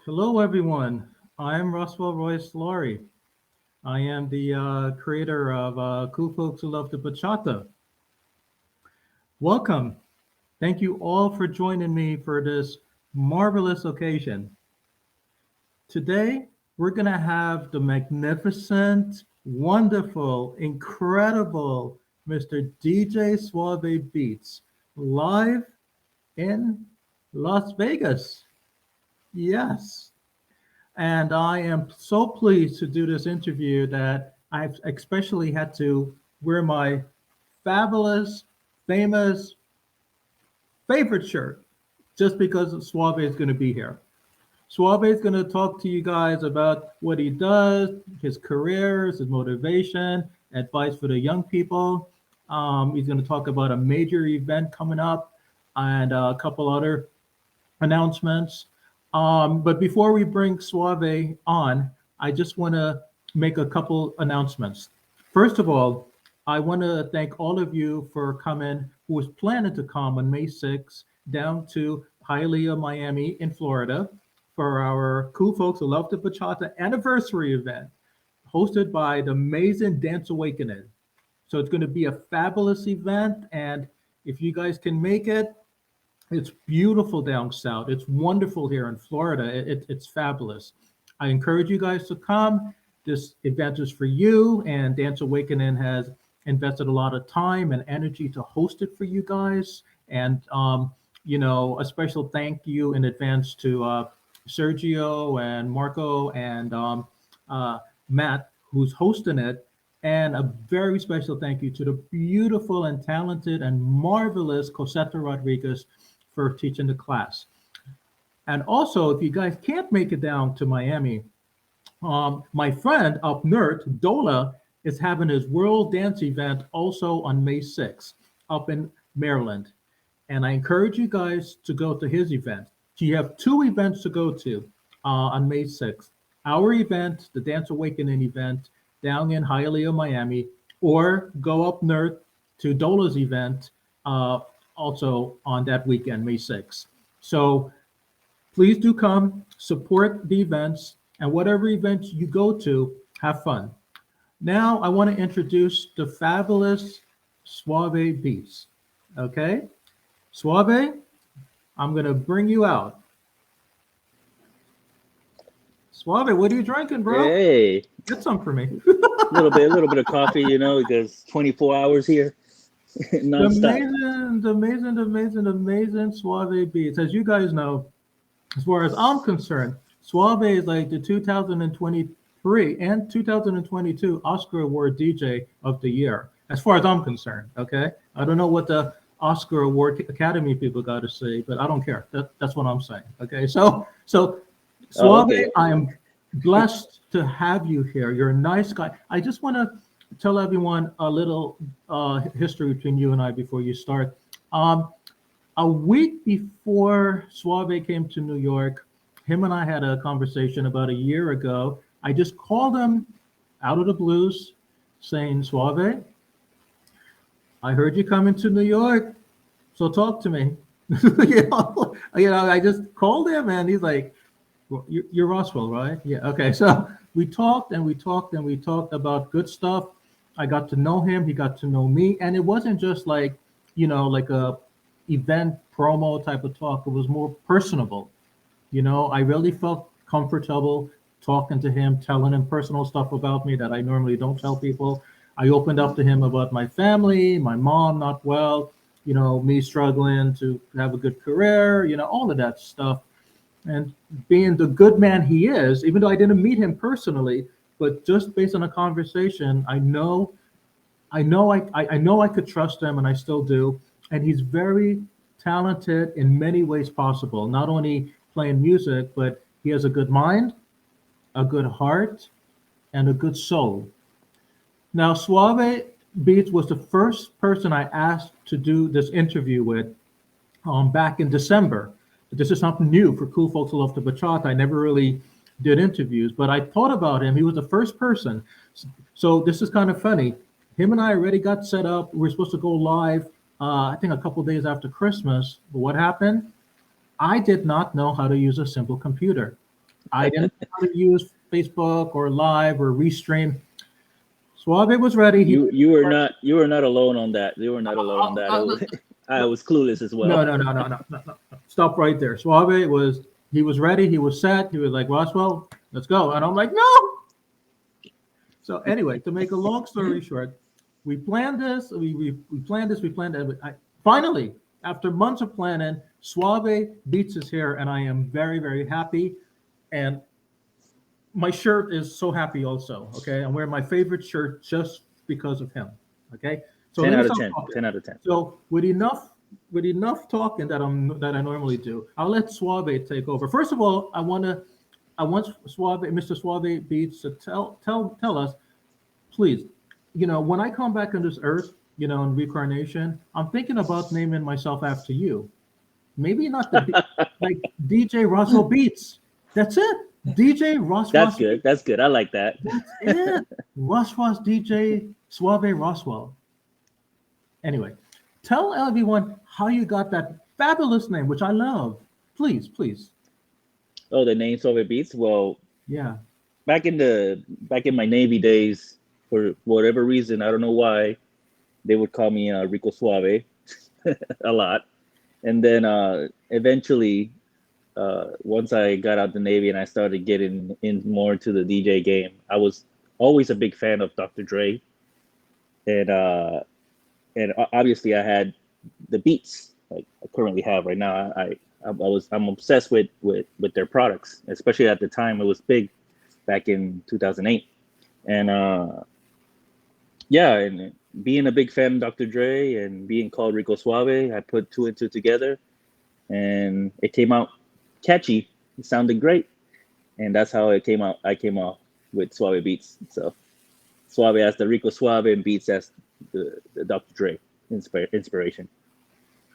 Hello, everyone. I'm Roswell Royce Laurie. I am the creator of Cool Folks Who Love the Bachata. Welcome. Thank you all for joining me for this marvelous occasion. Today, we're going to have the magnificent, wonderful, incredible Mr. DJ Suave Beats live in Las Vegas. Yes. And I am so pleased to do this interview that I've especially had to wear my fabulous, famous, favorite shirt just because Suave is going to be here. Suave is going to talk to you guys about what he does, his career, his motivation, advice for the young people. He's going to talk about a major event coming up and a couple other announcements. But before we bring Suave on, I just want to make a couple announcements. First of all, I want to thank all of you for coming, who was planning to come on May 6th down to Hialeah, Miami in Florida for our Cool Folks Who Love the Bachata anniversary event hosted by the amazing Dance Awakening. So it's going to be a fabulous event. And if you guys can make it, it's beautiful down south. It's wonderful here in Florida. It's fabulous. I encourage you guys to come. This event is for you, and Dance Awakening has invested a lot of time and energy to host it for you guys. And a special thank you in advance to Sergio and Marco and Matt, who's hosting it. And a very special thank you to the beautiful and talented and marvelous Cosetta Rodriguez for teaching the class. And also, if you guys can't make it down to Miami, my friend up north, Dola, is having his World Dance event also on May 6th up in Maryland. And I encourage you guys to go to his event. You have two events to go to on May 6th. Our event, the Dance Awakening event down in Hialeah, Miami, or go up north to Dola's event also on that weekend, May 6th. So please do come, support the events, and whatever events you go to, have fun. Now I want to introduce the fabulous Suave Beats. Okay? Suave, I'm going to bring you out. Suave, what are you drinking, bro? Hey, Get some for me. a little bit of coffee, because 24 hours here, The nonstop. amazing Suave Beats. As you guys know, as far as I'm concerned, Suave is like the 2023 and 2022 Oscar Award DJ of the year, as far as I'm concerned. Okay, I don't know what the Oscar Award Academy people got to say, but I don't care. That's what I'm saying. Okay, so Oh, Suave, okay. I am blessed to have you here. You're a nice guy. I just want to tell everyone a little history between you and I before you start. Um, a week before Suave came to New York, him and I had a conversation about a year ago. I just called him out of the blues saying, Suave, I heard you coming to New York, so talk to me. I just called him and he's like, well, you're Roswell, right? Yeah. Okay. So we talked and we talked and we talked about good stuff. I got to know him. He got to know me, and it wasn't just like, like a event promo type of talk. It was more personable. I really felt comfortable talking to him, telling him personal stuff about me that I normally don't tell people. I opened up to him about my family, my mom not well, me struggling to have a good career, all of that stuff. And being the good man he is, even though I didn't meet him personally, but just based on a conversation, I know I could trust him, and I still do. And he's very talented in many ways possible. Not only playing music, but he has a good mind, a good heart, and a good soul. Now, Suave Beats was the first person I asked to do this interview with back in December. This is something new for Cool Folks Who Love the Bachata. I never really did interviews, but I thought about him. He was the first person. So this is kind of funny. Him and I already got set up. We were supposed to go live, I think a couple of days after Christmas. But what happened? I did not know how to use a simple computer. I didn't know how to use Facebook or Live or Restream. Suave was ready. He You were not alone on that. You were not alone on that. I was clueless as well. no. Stop right there. Suave was he was ready. He was set. He was like, Roswell, let's go. And I'm like, no. So anyway, to make a long story short, we planned this. We planned this. We planned it. Finally, after months of planning, Suave Beats is here, and I am very, very happy. And my shirt is so happy also. Okay, I'm wearing my favorite shirt just because of him. Okay, so 10 let me out of stop 10. talking. 10 out of 10. So with enough talking that I normally do, I'll let Suave take over. First of all, I want Suave, Mr. Suave Beats to tell us, please. When I come back on this earth, in reincarnation, I'm thinking about naming myself after you. Maybe not like DJ Roswell Beats. That's it. DJ Roswell. That's good. That's good. I like that. That's it. Roswell's DJ Suave Roswell. Anyway, tell everyone how you got that fabulous name, which I love. Please, please. Oh, the name Suave Beats. Well, Yeah. back in my Navy days, for whatever reason, I don't know why, they would call me Rico Suave a lot. And then eventually, once I got out the Navy and I started getting in more to the DJ game, I was always a big fan of Dr. Dre, and obviously I had the beats like I currently have right now. I'm obsessed with their products, especially at the time it was big back in 2008, and yeah, and being a big fan of Dr. Dre and being called Rico Suave, I put two and two together, and it came out catchy. It sounded great, and that's how it came out. I came off with Suave Beats. So Suave as the Rico Suave and Beats as the Dr. Dre inspiration.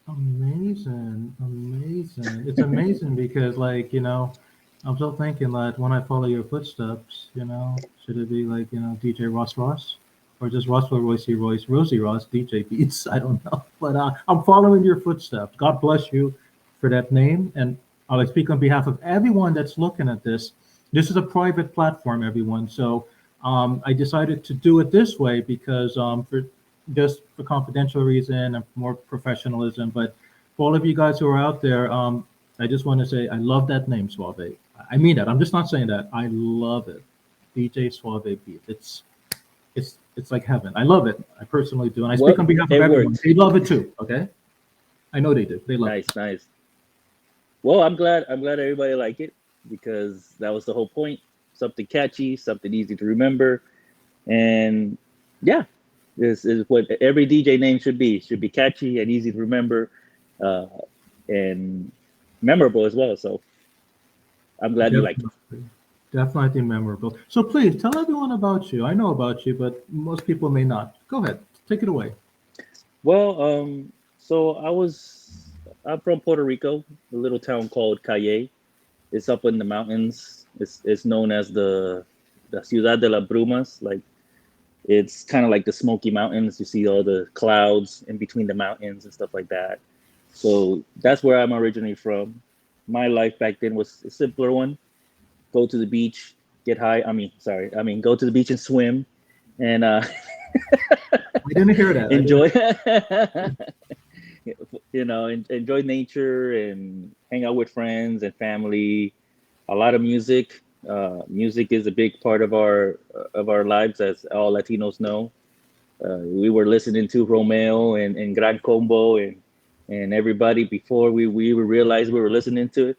Amazing, amazing. It's amazing because, like, I'm still thinking that when I follow your footsteps, should it be like, DJ Ross Ross or just Roswell Roycey Royce, Rosie Ross, DJ Beats? I don't know. But I'm following your footsteps. God bless you for that name. And I'll speak on behalf of everyone that's looking at this. This is a private platform, everyone. So I decided to do it this way because for confidential reason and more professionalism. But for all of you guys who are out there, I just want to say I love that name, Suave. I mean that. I'm just not saying that. I love it. DJ Suave Beat. It's like heaven. I love it. I personally do. And I speak on behalf of everyone. Works. They love it too. Okay. I know they do. They love it. Nice. Well, I'm glad everybody liked it because that was the whole point. Something catchy, something easy to remember. And yeah, this is what every DJ name should be. It should be catchy and easy to remember, and memorable as well. So I'm glad you liked it. Definitely memorable. So please tell everyone about you. I know about you, but most people may not. Go ahead. Take it away. Well, so I'm from Puerto Rico, a little town called Calle. It's up in the mountains. It's known as the Ciudad de las Brumas. Like it's kind of like the Smoky Mountains. You see all the clouds in between the mountains and stuff like that. So that's where I'm originally from. My life back then was a simpler one. Go to the beach, get high. Go to the beach and swim, and I didn't hear that. enjoy. Enjoy nature and hang out with friends and family. A lot of music. Music is a big part of our lives, as all Latinos know. We were listening to Romeo and Gran Combo and everybody before we realized we were listening to it.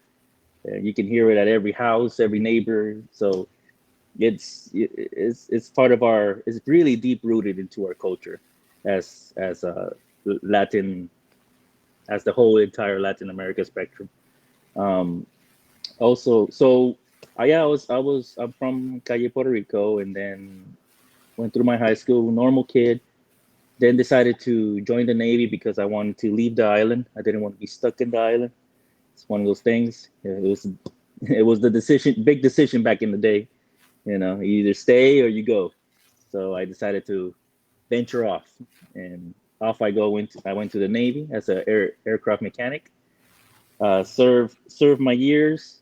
You can hear it at every house, every neighbor. So it's part of it's really deep rooted into our culture as Latin, as the whole entire Latin America spectrum. Also, so I'm from Calle, Puerto Rico, and then went through my high school, normal kid. Then decided to join the Navy because I wanted to leave the island. I didn't want to be stuck in the island. It's one of those things. It was the big decision back in the day. You either stay or you go. So I decided to venture off, and off I go. I went to the Navy as an aircraft mechanic. Served my years.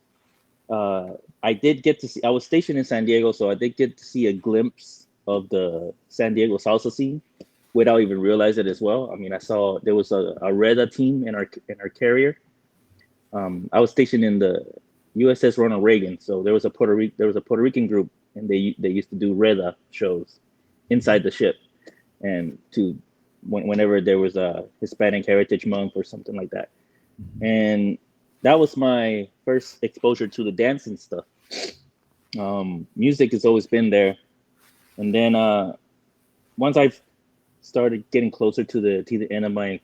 I did get to see. I was stationed in San Diego, so I did get to see a glimpse of the San Diego salsa scene without even realizing it as well. I mean, I saw there was a Reda team in our carrier. I was stationed in the USS Ronald Reagan, so there was a Puerto Rican group, and they used to do Reda shows inside the ship, and whenever there was a Hispanic Heritage Month or something like that, and that was my first exposure to the dancing stuff. Music has always been there, and then once I've started getting closer to the end of my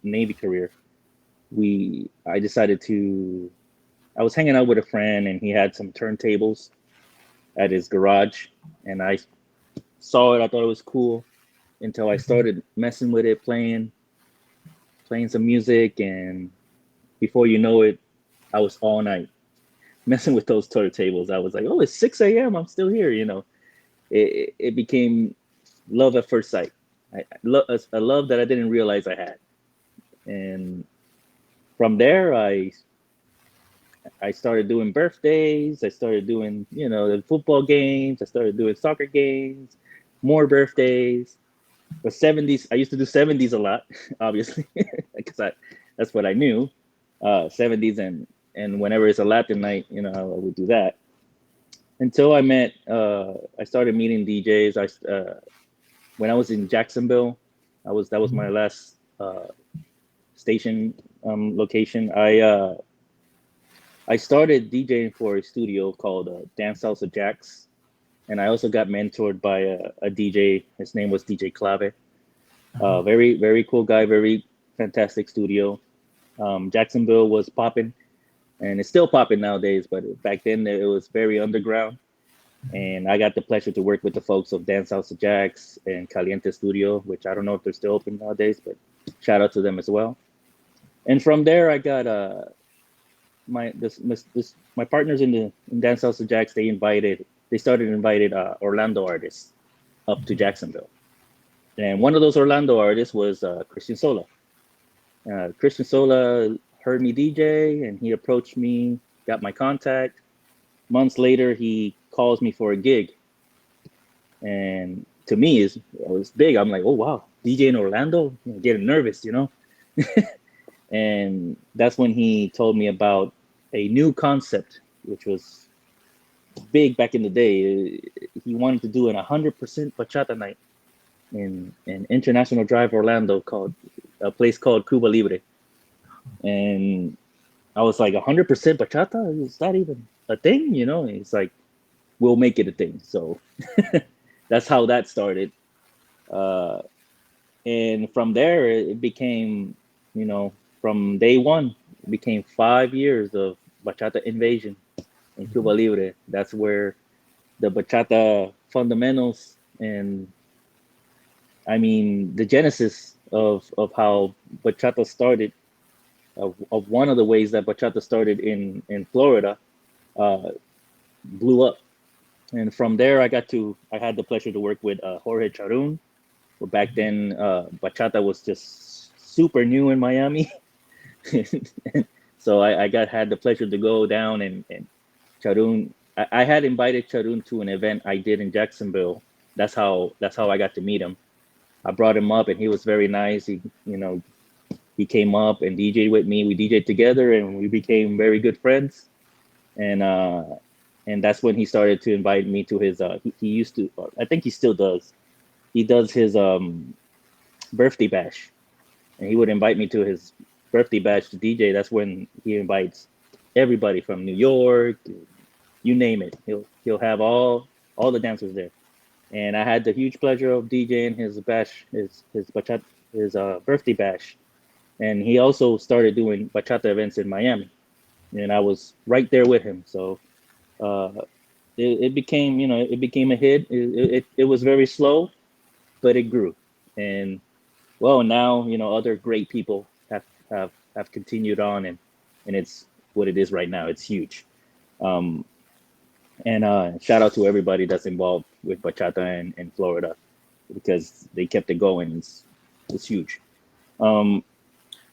Navy career, I decided to. I was hanging out with a friend, and he had some turntables at his garage, and I saw it. I thought it was cool until I started messing with it, playing some music, and before you know it, I was all night messing with those turntables. I was like, oh, it's 6 a.m. I'm still here. You know, it became love at first sight. A love that I didn't realize I had, and from there, I started doing birthdays. I started doing, the football games. I started doing soccer games, more birthdays. The 70s, I used to do 70s a lot, obviously, because that's what I knew. 70s and whenever it's a Latin night, I would do that. Until I started meeting DJs. When I was in Jacksonville, that was my last station location. I started DJing for a studio called Dance Salsa Jacks, and I also got mentored by a DJ. His name was DJ Clave. Very, very cool guy, very fantastic studio. Jacksonville was popping, and it's still popping nowadays, but back then it was very underground. And I got the pleasure to work with the folks of Dance Salsa Jacks and Caliente Studio, which I don't know if they're still open nowadays, but shout out to them as well. And from there, I got my partners in Dance Salsa Jacks. They started invited Orlando artists up to Jacksonville, and one of those Orlando artists was Christian Sola. Christian Sola heard me DJ, and he approached me, got my contact. Months later, he calls me for a gig, and to me, it was big. I'm like, oh wow, DJ in Orlando, getting nervous, And that's when he told me about a new concept, which was big back in the day. He wanted to do an 100% bachata night in International Drive, Orlando, called a place called Cuba Libre. And I was like, 100% bachata? Is that even a thing? It's like, we'll make it a thing. So that's how that started. And from there, it became, from day one, it became 5 years of bachata invasion in Cuba Libre. That's where the bachata fundamentals and, I mean, the genesis of how bachata started, of one of the ways that bachata started in Florida, blew up. And from there, I had the pleasure to work with Jorge Charun. But back then, bachata was just super new in Miami. So I had the pleasure to go down and Charun. I had invited Charun to an event I did in Jacksonville. That's how I got to meet him. I brought him up, and he was very nice. He came up and DJed with me. We DJed together, and we became very good friends. And that's when he started to invite me to his. He used to. I think he still does. He does his birthday bash, and he would invite me to his birthday bash to DJ. That's when he invites everybody from New York, you name it. He'll have all the dancers there. And I had the huge pleasure of DJing his bash, his bachata, his birthday bash. And he also started doing bachata events in Miami, and I was right there with him. So it became, it became a hit. It was very slow, but it grew. And well, now other great people have continued on, and it's what it is right now. It's huge. And shout out to everybody that's involved with bachata in Florida, because they kept it going. It's huge. I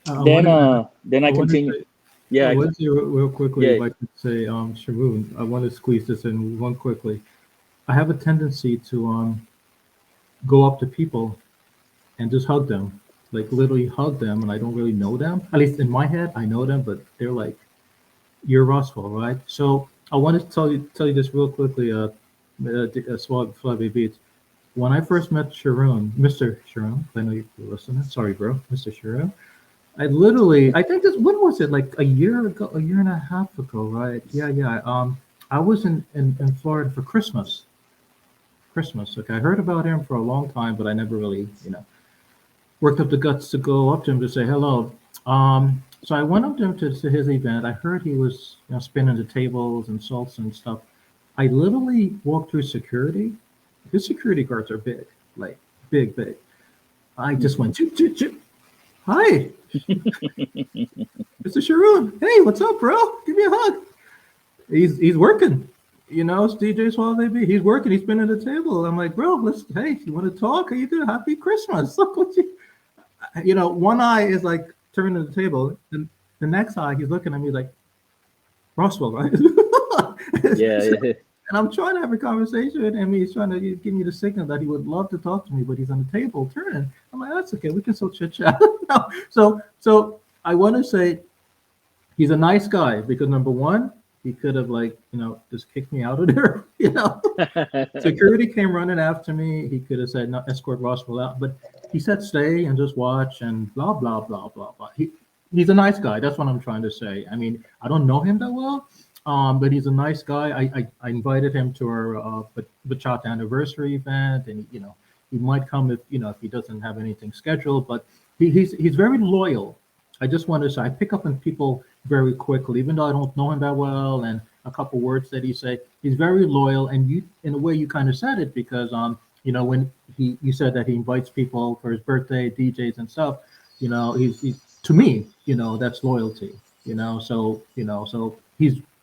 Then I wanted continued. to, Yeah, Let's see real quickly yeah. if I could say, Sharoon, I want to squeeze this in one quickly. I have a tendency to go up to people and just hug them, like literally hug them, and I don't really know them. At least in my head, I know them, but they're like, "You're Roswell, right?" So I want to tell you this real quickly. Suave Beats. When I first met Sharon, Mr. Sharon, I know you're listening. Sorry, bro, Mr. Sharon. I think this, when was it? Like a year ago, a year and a half ago, right? Yeah, yeah. I was in Florida for Christmas. Christmas. Okay, I heard about him for a long time, but I never really, worked up the guts to go up to him to say hello. So I went up to him to his event. I heard he was, spinning the tables and salts and stuff. I literally walked through security. His security guards are big, like big, big. I just went, choo, choo, choo. Hi, Mr. Sharoon. Hey, what's up, bro? Give me a hug. He's working. It's DJ Suave Baby. He's working. He's spinning the table. I'm like, bro, hey, you want to talk? How you doing? Happy Christmas. Look what one eye is like turning to the table, and the next eye he's looking at me like Roswell, right? Yeah, yeah. And I'm trying to have a conversation with him. He's trying to give me the signal that he would love to talk to me, but he's on the table turning. I'm like, that's okay. We can still chit chat. No. So I want to say he's a nice guy because number one, he could have like just kicked me out of there. Security came running after me. He could have said, no, escort Roswell out, but he said stay and just watch and blah blah blah blah blah. He's a nice guy. That's what I'm trying to say. I mean, I don't know him that well, but he's a nice guy. I invited him to our bachata anniversary event, and he might come if he doesn't have anything scheduled. But he's very loyal. I just want to say I pick up on people very quickly, even though I don't know him that well, and a couple words that he say. He's very loyal, and you, in a way, you kind of said it because when you said that he invites people for his birthday, DJs and stuff. He's to me, that's loyalty. So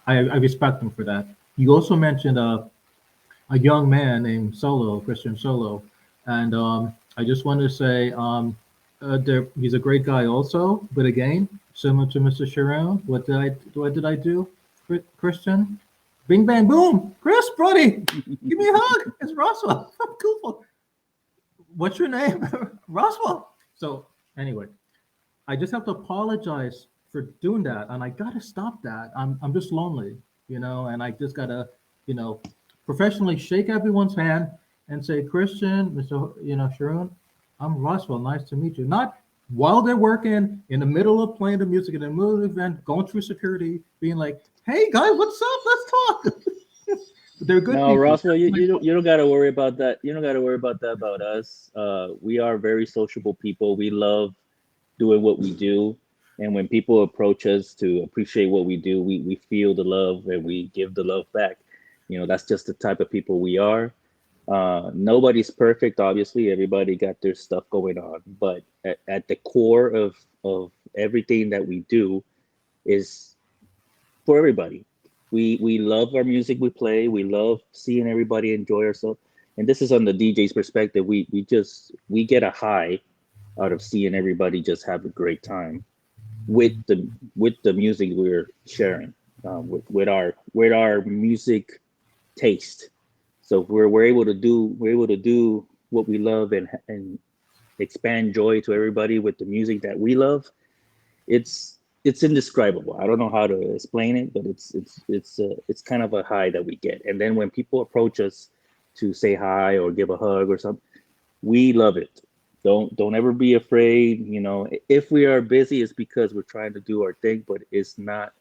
I respect him for that. You also mentioned a young man named Solo, Christian Solo, and I just want to say he's a great guy also. But again, similar to Mr. Sharon, what did I do, Christian? Bing bang boom, Chris, buddy, give me a hug. It's Roswell. Cool. What's your name? Roswell. So anyway, I just have to apologize for doing that, and I gotta stop that. I'm just lonely, and I just gotta, you know, professionally shake everyone's hand and say, Christian, Mr. Sharon, I'm Roswell. Nice to meet you. Not while they're working in the middle of playing the music in the middle of the event, going through security, being like, hey guys, what's up? Let's talk. They're good No, people. Roswell, you don't got to worry about that. You don't got to worry about that about us. We are very sociable people. We love doing what we do, and when people approach us to appreciate what we do, we feel the love and we give the love back. That's just the type of people we are. Nobody's perfect, obviously. Everybody got their stuff going on, but at the core of everything that we do is for everybody. We love our music we play. We love seeing everybody enjoy ourselves. And this is on the DJ's perspective. We get a high out of seeing everybody just have a great time with the music we're sharing, with our music taste. So if we're able to do what we love and expand joy to everybody with the music that we love. It's indescribable. I don't know how to explain it, but it's kind of a high that we get. And then when people approach us to say hi or give a hug or something, we love it. Don't ever be afraid. If we are busy, it's because we're trying to do our thing, but it's not.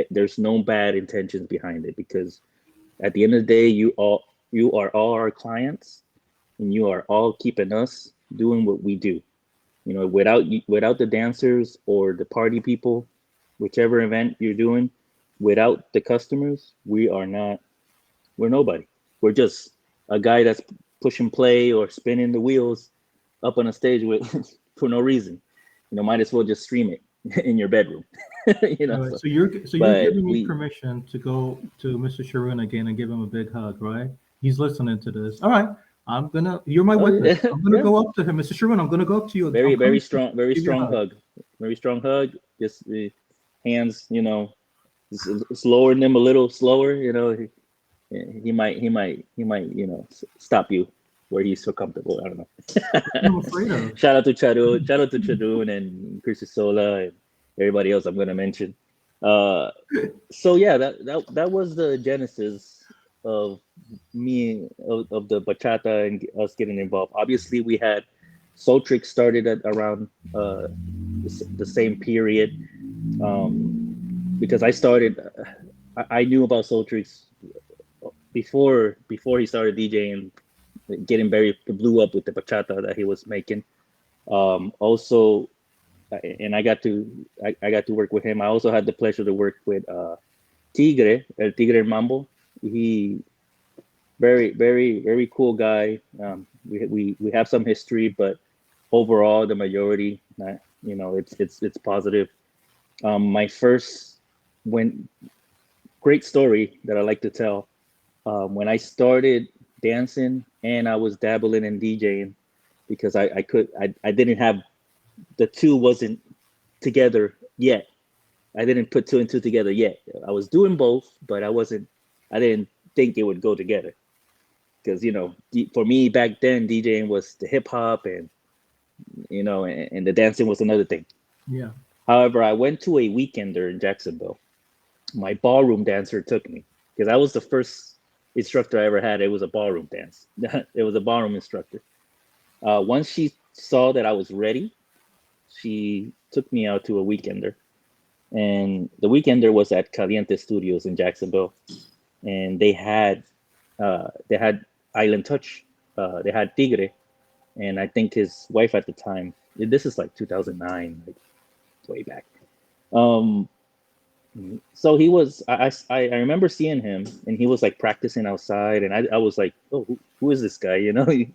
There's no bad intentions behind it, because at the end of the day, you are all our clients, and you are all keeping us doing what we do. Without the dancers or the party people, whichever event you're doing, without the customers, we're nobody. We're just a guy that's pushing play or spinning the wheels up on a stage with for no reason. Might as well just stream it in your bedroom. All right, So, so you're but giving me we permission to go to Mr. Sharoon again and give him a big hug, right? He's listening to this. All right, you're my oh witness. yeah, I'm gonna yeah, go up to him, Mr. Sharoon. I'm gonna go up to you. I'm very coming very to strong, very give you a strong hug. hug, very strong hug. Just hands, slower than him a little slower, he might stop you where he's so comfortable. I don't What I'm know. afraid of. Shout out to Chadun and Chris Sola and everybody else I'm gonna mention. Uh, so yeah, that was the genesis of of the bachata and us getting involved. Obviously, we had Soul Trick started at around the same period, because I started. I knew about Soul Tricks before he started DJing, getting very blew up with the bachata that he was making. Also, and I got to work with him. I also had the pleasure to work with Tigre Mambo. He very very very cool guy. We have some history, but overall the majority, it's positive. My first when great story that I like to tell. When I started dancing and I was dabbling in DJing, because I didn't have the two wasn't together yet. I didn't put two and two together yet. I was doing both, but I didn't think it would go together, because for me back then DJing was the hip hop, and the dancing was another thing. Yeah. However, I went to a weekender in Jacksonville. My ballroom dancer took me, because I was the first instructor I ever had. It was a ballroom dance. It was a ballroom instructor. Once she saw that I was ready, she took me out to a weekender, and the weekender was at Caliente Studios in Jacksonville, and they had Island Touch, they had Tigre, and I think his wife at the time. This is like 2009, like way back. Um, so he was. I remember seeing him, and he was like practicing outside, and I was like, oh, who is this guy?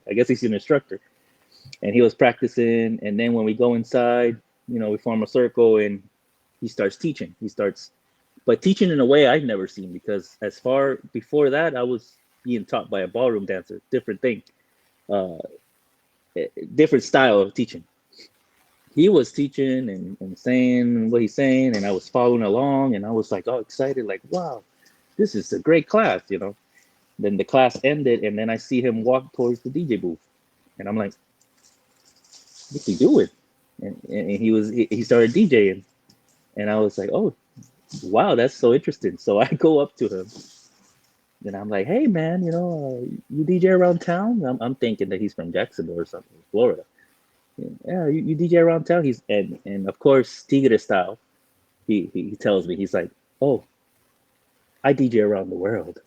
I guess he's an instructor, and he was practicing, and then when we go inside, we form a circle, and he starts teaching. But teaching in a way I've never seen, because as far before that, I was being taught by a ballroom dancer, different thing, uh, different style of teaching. He was teaching and saying what he's saying, and I was following along, and I was like all excited, like, wow, this is a great class. Then the class ended, and then I see him walk towards the DJ booth, and I'm like, what's he doing? And he started DJing, and I was like, oh, wow, that's so interesting. So I go up to him, and I'm like, hey man, you DJ around town? I'm thinking that he's from Jacksonville or something, Florida. Yeah, you DJ around town. And of course Tigre style. He tells me, he's like, oh, I DJ around the world.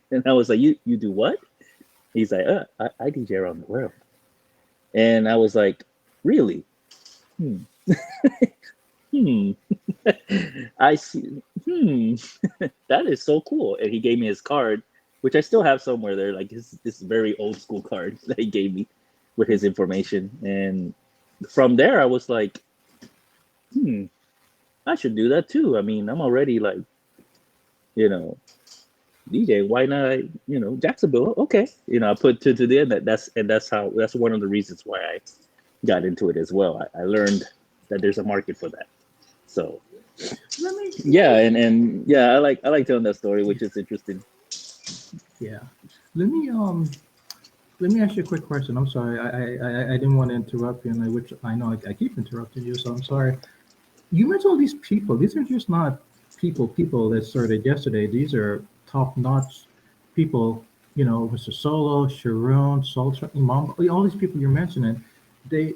And I was like, you do what? He's like, I DJ around the world. And I was like, really? Hmm. Hmm. I see. That is so cool. And he gave me his card, which I still have somewhere there, like this very old school card that he gave me with his information. And from there, I was like, I should do that too. I mean, I'm already like, DJ. Why not? Jacksonville. Okay. I put two to the end. That's one of the reasons why I got into it as well. I learned that there's a market for that. So Let me. yeah, and yeah, I like telling that story, which is interesting. Yeah. Let me let me ask you a quick question. I'm sorry. I didn't want to interrupt you, and which I know I keep interrupting you, so I'm sorry. You mentioned all these people. These are just not people that started yesterday. These are top-notch people. Mr. Solo, Sharon, Sultra, Imam, all these people you're mentioning. They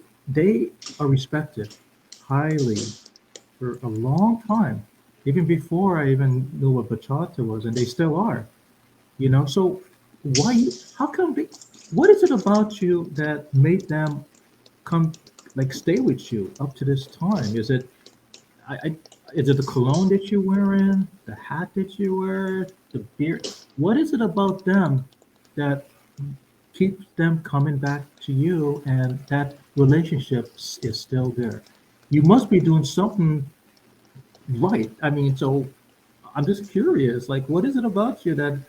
are respected highly for a long time, even before I even knew what bachata was, and they still are. So how come what is it about you that made them come, like, stay with you up to this time? I is it the cologne that you're wearing, the hat that you wear, the beard? What is it about them that keeps them coming back to you, and that relationship is still there? You must be doing something right. I mean, so I'm just curious, like, what is it about you that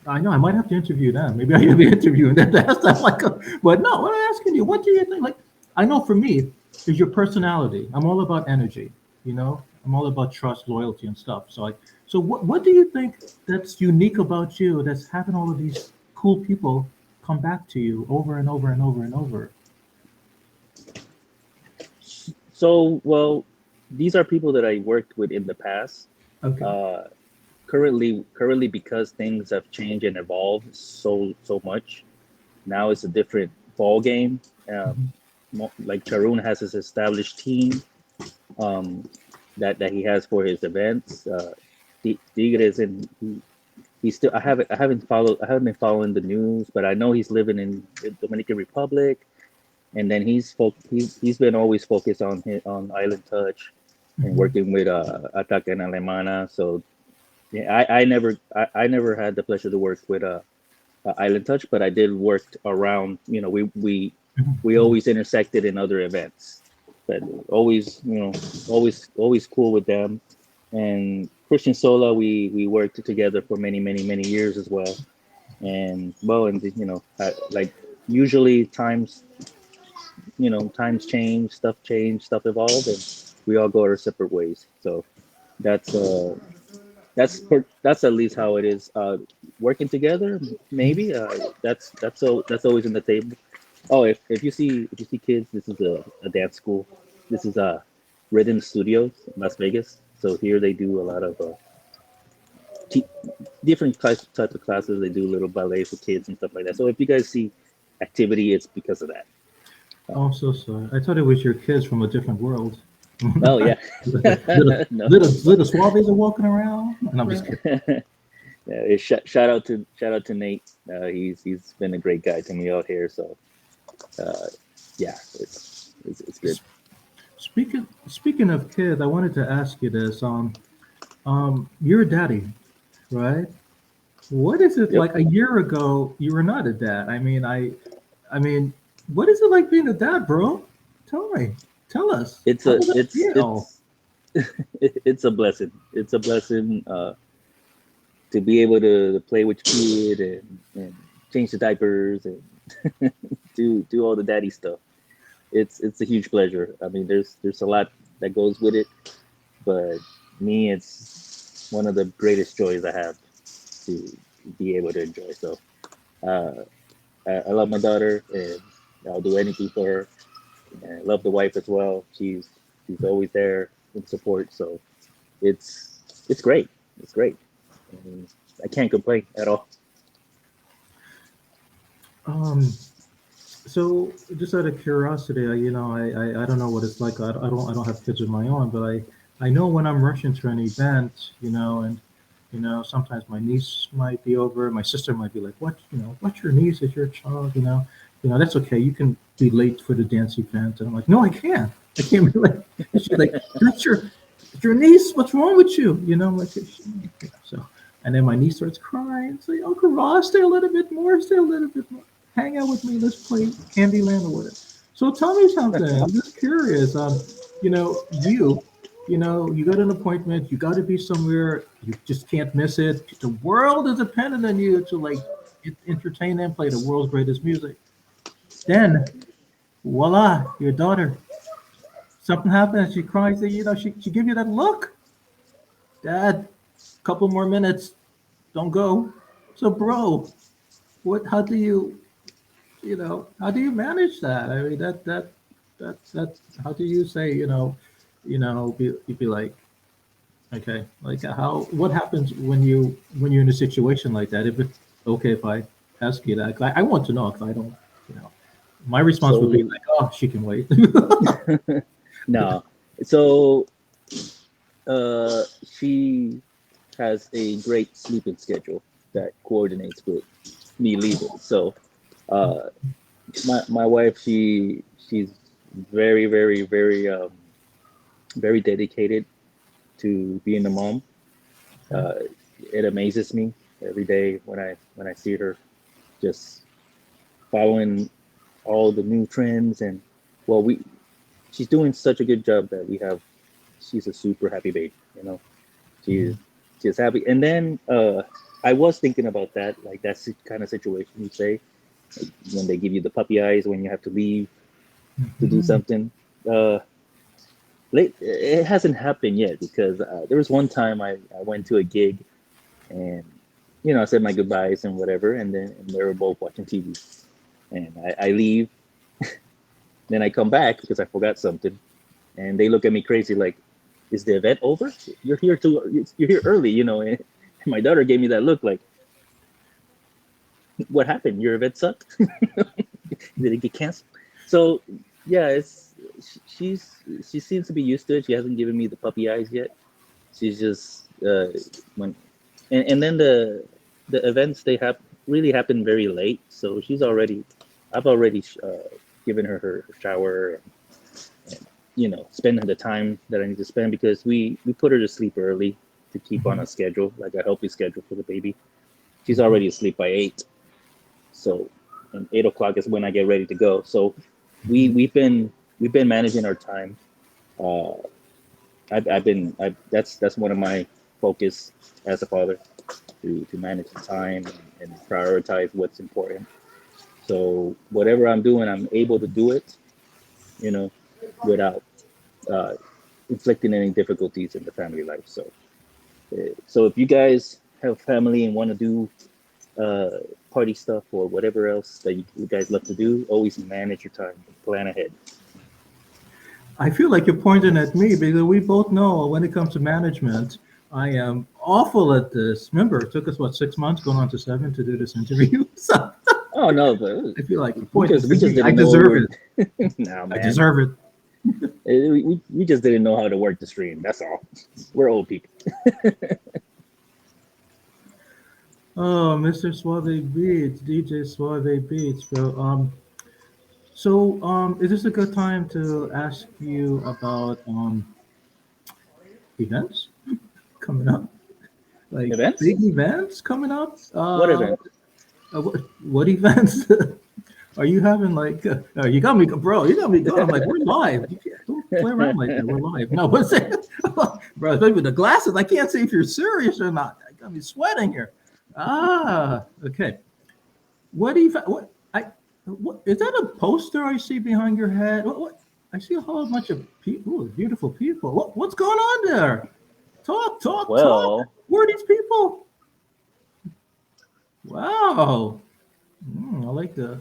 I know I might have to interview them. Maybe I should be interviewing them. That's not like, but no, what I'm asking you, what do you think? Like, I know for me, is your personality. I'm all about energy, you know. I'm all about trust, loyalty, and stuff. So what do you think that's unique about you that's having all of these cool people come back to you over and over and over and over? So, well, these are people that I worked with in the past. Okay. Uh, currently, because things have changed and evolved so much, now it's a different ball game. Mhm. Like Charun has his established team, um, that he has for his events. Tigres, and he still, I haven't been following the news, but I know he's living in the Dominican Republic, and then he's been always focused on Island Touch and Mhm. working with Ataca and Alemana. So yeah, I never had the pleasure to work with Island Touch, but I did work around. You know, we Mhm. always intersected in other events, but always, always cool with them. And Christian Sola, we worked together for many years as well. And well, and like usually times change, stuff evolve, and we all go our separate ways. So that's uh that's at least how it is. Working together, maybe. That's always in the table. Oh, if you see kids, this is a dance school. This is Rhythm Studios in Las Vegas. So here they do a lot of t- different types of classes. They do little ballet for kids and stuff like that. So if you guys see activity, it's because of that. Oh, I'm so sorry. I thought it was your kids from a different world. Oh yeah, no. Little Suaves are walking around. And I'm just kidding. Yeah, shout out to Nate. He's been a great guy to me out here. So uh, yeah, it's good. Speaking of kids, I wanted to ask you this. You're a daddy, right? What is it Yep. like? A year ago, you were not a dad. I mean, what is it like being a dad, bro? Tell me. Tell us. It's How a does that feel? it's a blessing. It's a blessing to be able to play with your kid and change the diapers and do all the daddy stuff. It's a huge pleasure. I mean, there's a lot that goes with it, but me, it's one of the greatest joys I have to be able to enjoy. So uh, I love my daughter, and I'll do anything for her. And I love the wife as well. She's always there in support. So it's great. It's great. I mean, I can't complain at all. Um, so just out of curiosity, I don't know what it's like. I don't have kids of my own, but I know when I'm rushing to an event, and sometimes my niece might be over, my sister might be like, what's your niece? Is your child? That's okay. You can be late for the dance event, and I'm like, no, I can't. I can't be late. And she's like, that's your niece. What's wrong with you? I'm like, so. And then my niece starts crying. It's like, Uncle Ross, stay a little bit more, stay a little bit more. Hang out with me. Let's play Candyland or whatever. So tell me something. I'm just curious. You got an appointment. You got to be somewhere. You just can't miss it. The world is dependent on you to like entertain and play the world's greatest music. Then, voila, your daughter. Something happens. She cries. She give you that look. Dad, couple more minutes. Don't go. So, bro, how do how do you manage that? I mean, that how do you say, be like, okay, like what happens when you're in a situation like that? If it's okay if I ask you that, 'cause I want to know, because I don't, you know, my response would be So like, oh, she can wait. no. So she has a great sleeping schedule that coordinates with me leaving. So uh, my wife, she's very dedicated to being a mom. Okay. Uh, it amazes me every day when I see her just following all the new trends. And well, we she's doing such a good job that we have. She's a super happy baby. She's Mhm. she's happy. And then I was thinking about that, like that kind of situation you say, like when they give you the puppy eyes when you have to leave to do Mhm. something. uh, late. It hasn't happened yet because there was one time I went to a gig and I said my goodbyes and whatever, and they were both watching TV, and I leave, then I come back because I forgot something, and they look at me crazy like, "Is the event over? You're here early, And my daughter gave me that look like, "What happened? Your event sucked? Did it get canceled?" So yeah, she seems to be used to it. She hasn't given me the puppy eyes yet. She's just when and then the events they have really happen very late. So I've already given her shower and spend the time that I need to spend because we put her to sleep early to keep on Mhm. a schedule, like a healthy schedule for the baby. She's Mhm. already asleep by 8, so and 8 o'clock is when I get ready to go. So we Mhm. we've been managing our time. Uh, that's one of my focus as a father to manage the time and prioritize what's important. So whatever I'm doing, I'm able to do it, you know, without uh, inflicting any difficulties in the family life. So if you guys have family and want to do uh, party stuff or whatever else that you guys love to do, always manage your time, plan ahead. I feel like you're pointing at me because we both know when it comes to management, I am awful at this. Remember, it took us what 6 months, going on to seven, to do this interview. So Oh no, but I feel like you're we pointing just to we just me. I didn't know we deserve were. it. Nah, I man. deserve it. We just didn't know how to work the stream. That's all. We're old people. Oh, Mr. Suave Beats, DJ Suave Beats, bro. So, is this a good time to ask you about events coming up? Like Events? big events coming up? What event? What events are you having? Like, you got me, bro. You got me going. I'm like, we're live. You can't don't play around like that. We're live. No, what's it, bro? Especially with the glasses, I can't see if you're serious or not. I got me sweating here. Ah, okay. What even? What I? What is that? A poster I see behind your head? What? I see a whole bunch of people, beautiful people. What's going on there? Talk, talk, talk. Well, Who are these people? Wow. I like the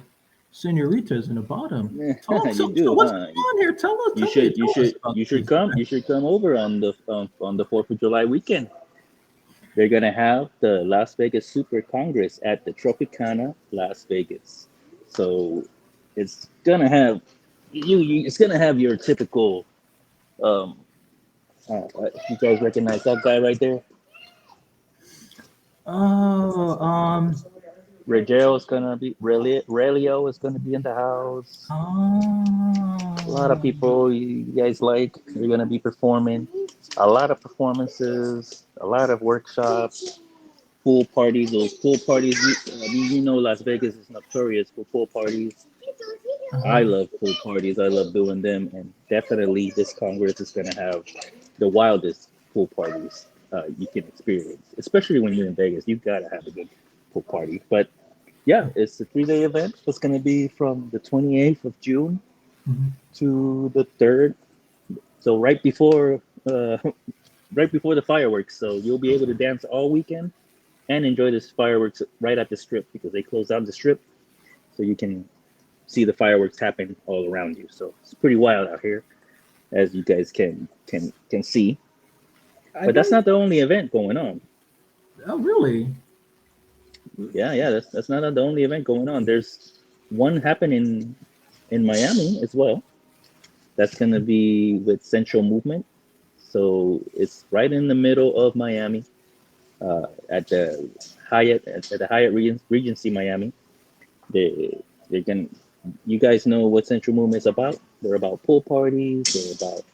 senoritas in the bottom. Talk. you So do, what's huh? going on here? Tell us. You Tell me. should you Tell us should about you should these come you events. should come over on the 4th of July weekend. They're gonna have the Las Vegas Super Congress at the Tropicana Las Vegas. So it's gonna have it's gonna have your typical um you guys recognize that guy right there? Oh, Regel is gonna be Relio is gonna be in the house. A lot of oh. people you guys like are gonna be performing. A lot of performances, a lot of workshops, pool parties. Those pool parties, Las Vegas is notorious for pool parties. I Uh-huh. love pool parties. I love doing them, and definitely this Congress is gonna have the wildest pool parties you can experience, especially when you're in Vegas. You gotta have a good pool party. But yeah, it's a 3-day event. It's gonna be from the 28th of June Mhm. to the 3rd. So right before the fireworks. So you'll be able to dance all weekend and enjoy this fireworks right at the strip because they close down the strip, so you can see the fireworks happen all around you. So it's pretty wild out here, as you guys can see. I But that's didn't. not the only event going on. Oh, really? Yeah, that's not the only event going on. There's one happening in Miami as well. That's gonna be with Central Movement. So it's right in the middle of Miami, at the Hyatt Regency Miami. They can. You guys know what Central Movement is about. They're about pool parties. They're about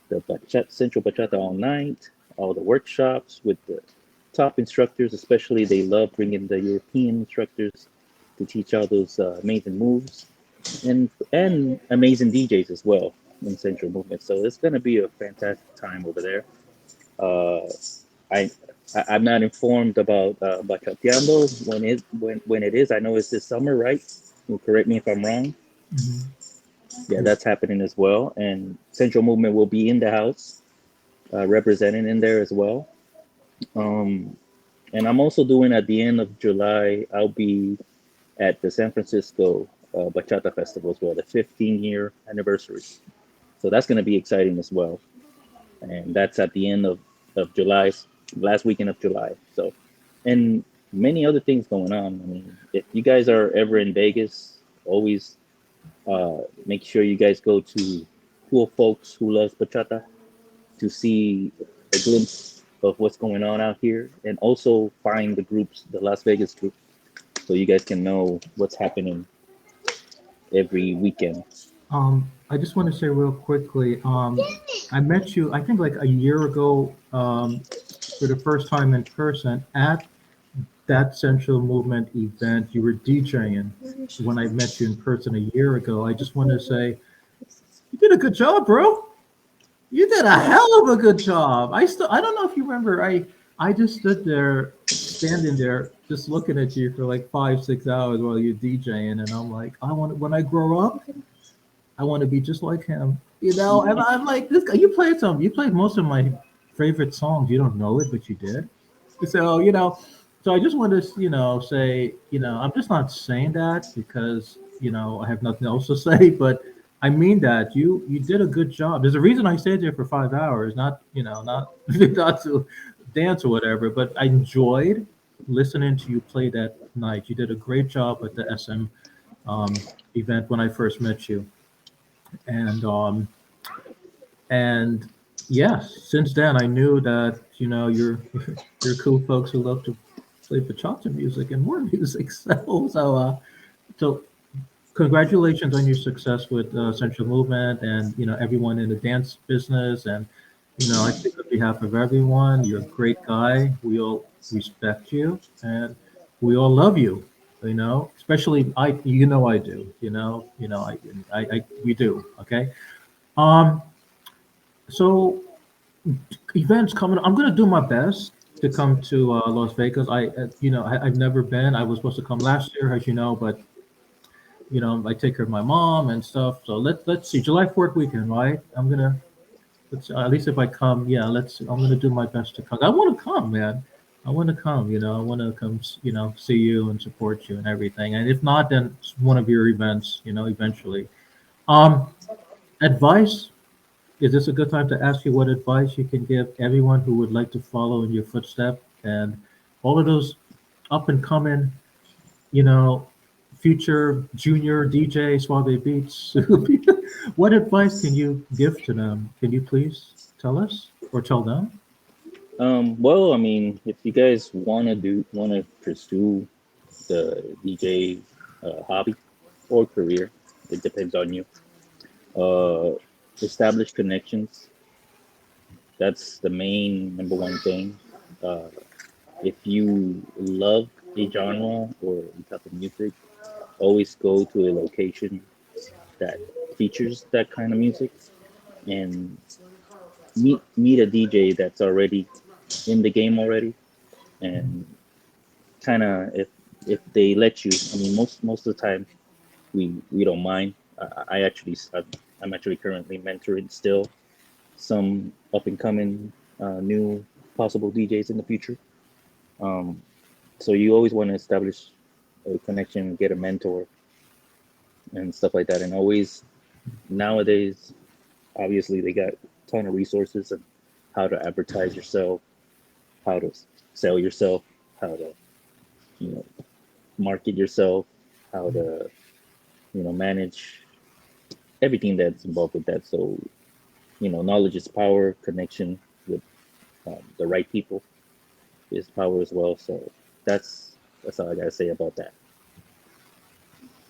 the Central Bachata all night. All the workshops with the top instructors, especially they love bringing the European instructors to teach all those amazing moves and amazing DJs as well in Central Movement. So it's gonna be a fantastic time over there. Uh, I I'm not informed about Bachateando when it is. I know it's this summer, right? You correct me if I'm wrong. Mhm. Yeah, that's happening as well. And Central Movement will be in the house, represented in there as well. Um, and I'm also doing at the end of July, I'll be at the San Francisco Bachata Festival as well, the 15-year anniversary. So that's going to be exciting as well. And that's at the end of July, last weekend of July. So, and many other things going on. I mean, if you guys are ever in Vegas, always make sure you guys go to Cool Folks Who Loves Bachata to see a glimpse of what's going on out here, and also find the groups, the Las Vegas group, so you guys can know what's happening every weekend. I just want to say real quickly, I met you, I think like a year ago, for the first time in person at that Central Movement event. You were DJing when I met you in person a year ago. I just want to say you did a good job, bro. You did a hell of a good job. I don't know if you remember. I just stood there, standing there, just looking at you for like 5 6 hours while you're DJing, and I'm like, I want when I grow up, I want to be just like him. You know, and I'm like this guy. You played most of my favorite songs. You don't know it, but you did. So so I just want to say I'm just not saying that because I have nothing else to say, but I mean that you did a good job. There's a reason I stayed there for 5 hours, not not not to dance or whatever, but I enjoyed listening to you play that night. You did a great job at the SM event when I first met you, and and yes, since then I knew that you're cool folks who love to play bachata music and more music. So congratulations on your success with Central Movement and everyone in the dance business. And I think on behalf of everyone, you're a great guy. We all respect you and we all love you. Especially I. I do. I we do. Okay. Um. So events coming. I'm gonna do my best to come to Las Vegas. I've never been. I was supposed to come last year, as you know, but I take care of my mom and stuff. So let's see, July 4th weekend, right? Let's at least if I come, yeah. I'm gonna do my best to come. I want to come, man. I want to come. I want to come. See you and support you and everything. And if not, then it's one of your events. Eventually. Um, Advice. Is this a good time to ask you what advice you can give everyone who would like to follow in your footstep and all of those up and coming, you know, future junior DJ Suave Beats? What advice can you give to them? Can you please tell us or tell them? Well, I mean, if you guys want to pursue the DJ hobby or career, it depends on you. Uh, Establish connections. That's the main number one thing. Uh, if you love a genre or a type of music, always go to a location that features that kind of music and meet a DJ that's already in the game already, and kind of if they let you. I mean, most of the time we don't mind. I'm actually currently mentoring still some up and coming new possible DJs in the future. Um, so you always want to establish a connection, get a mentor, and stuff like that. And always nowadays, obviously, they got a ton of resources and how to advertise yourself, how to sell yourself, how to you know market yourself, how to manage everything that's involved with that. So knowledge is power. Connection with the right people is power as well. So that's all I gotta say about that.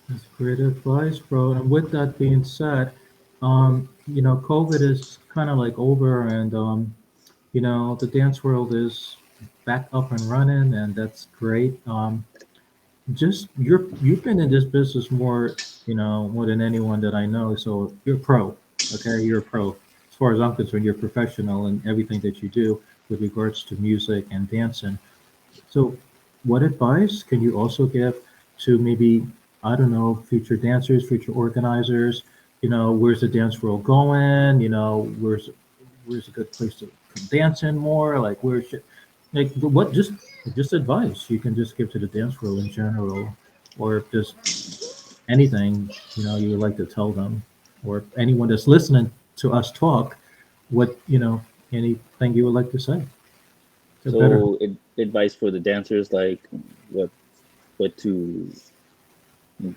That's great advice, bro. And with that being said, COVID is kind of like over, and the dance world is back up and running, and that's great. Just you've been in this business more than anyone that I know. So you're a pro, okay? You're a pro. As far as I'm concerned, you're a professional in everything that you do with regards to music and dancing. So, what advice can you also give to maybe, I don't know, future dancers, future organizers? where's the dance floor going? Where's a good place to dance in more? Like where should like what just advice you can just give to the dance floor in general, or just anything you would like to tell them, or anyone that's listening to us talk, what anything you would like to say to better. So advice for the dancers, like what what to let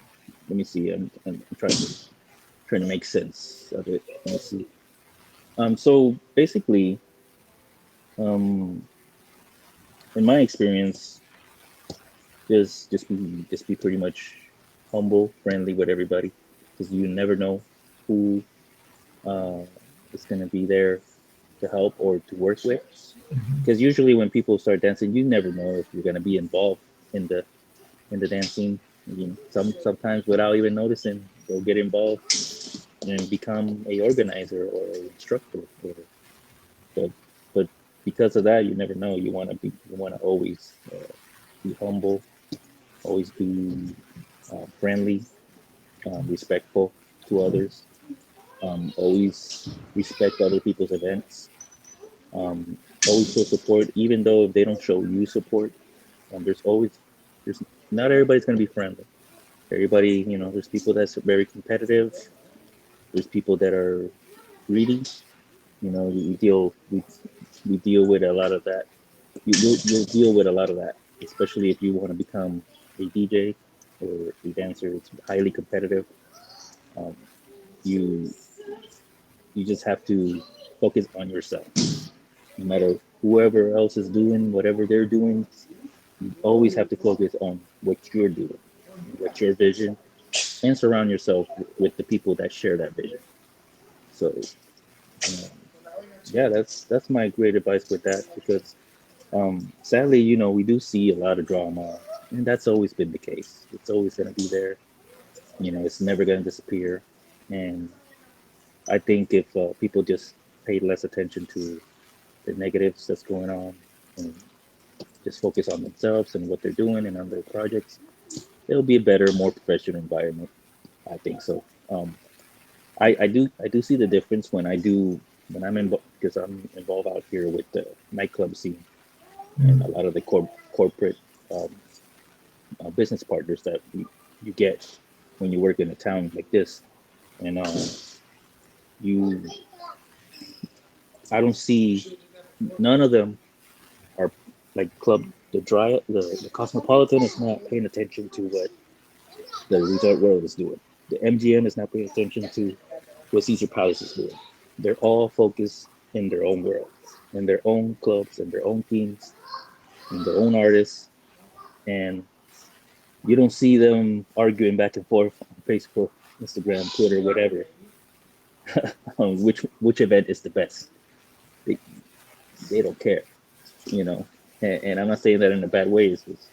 me see. I'm trying to make sense of it. Let me see. So basically, um, in my experience, just be pretty much humble, friendly with everybody, because you never know who uh, is gonna be there to help or to work with. Because usually when people start dancing, you never know if you're gonna be involved in the dancing. Sometimes without even noticing, they'll get involved and become a organizer or an instructor. But but because of that, you never know. You want to always be humble, always be friendly, respectful to others, always respect other people's events, um, always show support, even though if they don't show you support. There's not everybody's gonna be friendly. Everybody, there's people that's very competitive. There's people that are greedy. We deal with a lot of that. You'll deal with a lot of that, especially if you want to become a DJ or a dancer. It's highly competitive. Um, you you just have to focus on yourself. No matter whoever else is doing whatever they're doing, you always have to focus on what you're doing, what your vision, and surround yourself with the people that share that vision. So, um, yeah, that's my great advice with that because sadly, we do see a lot of drama, and that's always been the case. It's always going to be there. It's never going to disappear. And I think if people just paid less attention to the negatives that's going on and just focus on themselves and what they're doing and on their projects, it'll be a better, more professional environment. I think so. I do see the difference when I'm involved because I'm involved out here with the nightclub scene and a Mm. lot of the corporate um, business partners that you get when you work in a town like this. And you, I don't see none of them are like the Cosmopolitan is not paying attention to what the Resort World is doing. The MGM is not paying attention to what Caesar Palace is doing. They're all focused in their own world, in their own clubs, and their own teams, and their own artists, and you don't see them arguing back and forth on Facebook, Instagram, Twitter, whatever, on which event is the best. They, they don't care, you know. And I'm not saying that in a bad way. It's just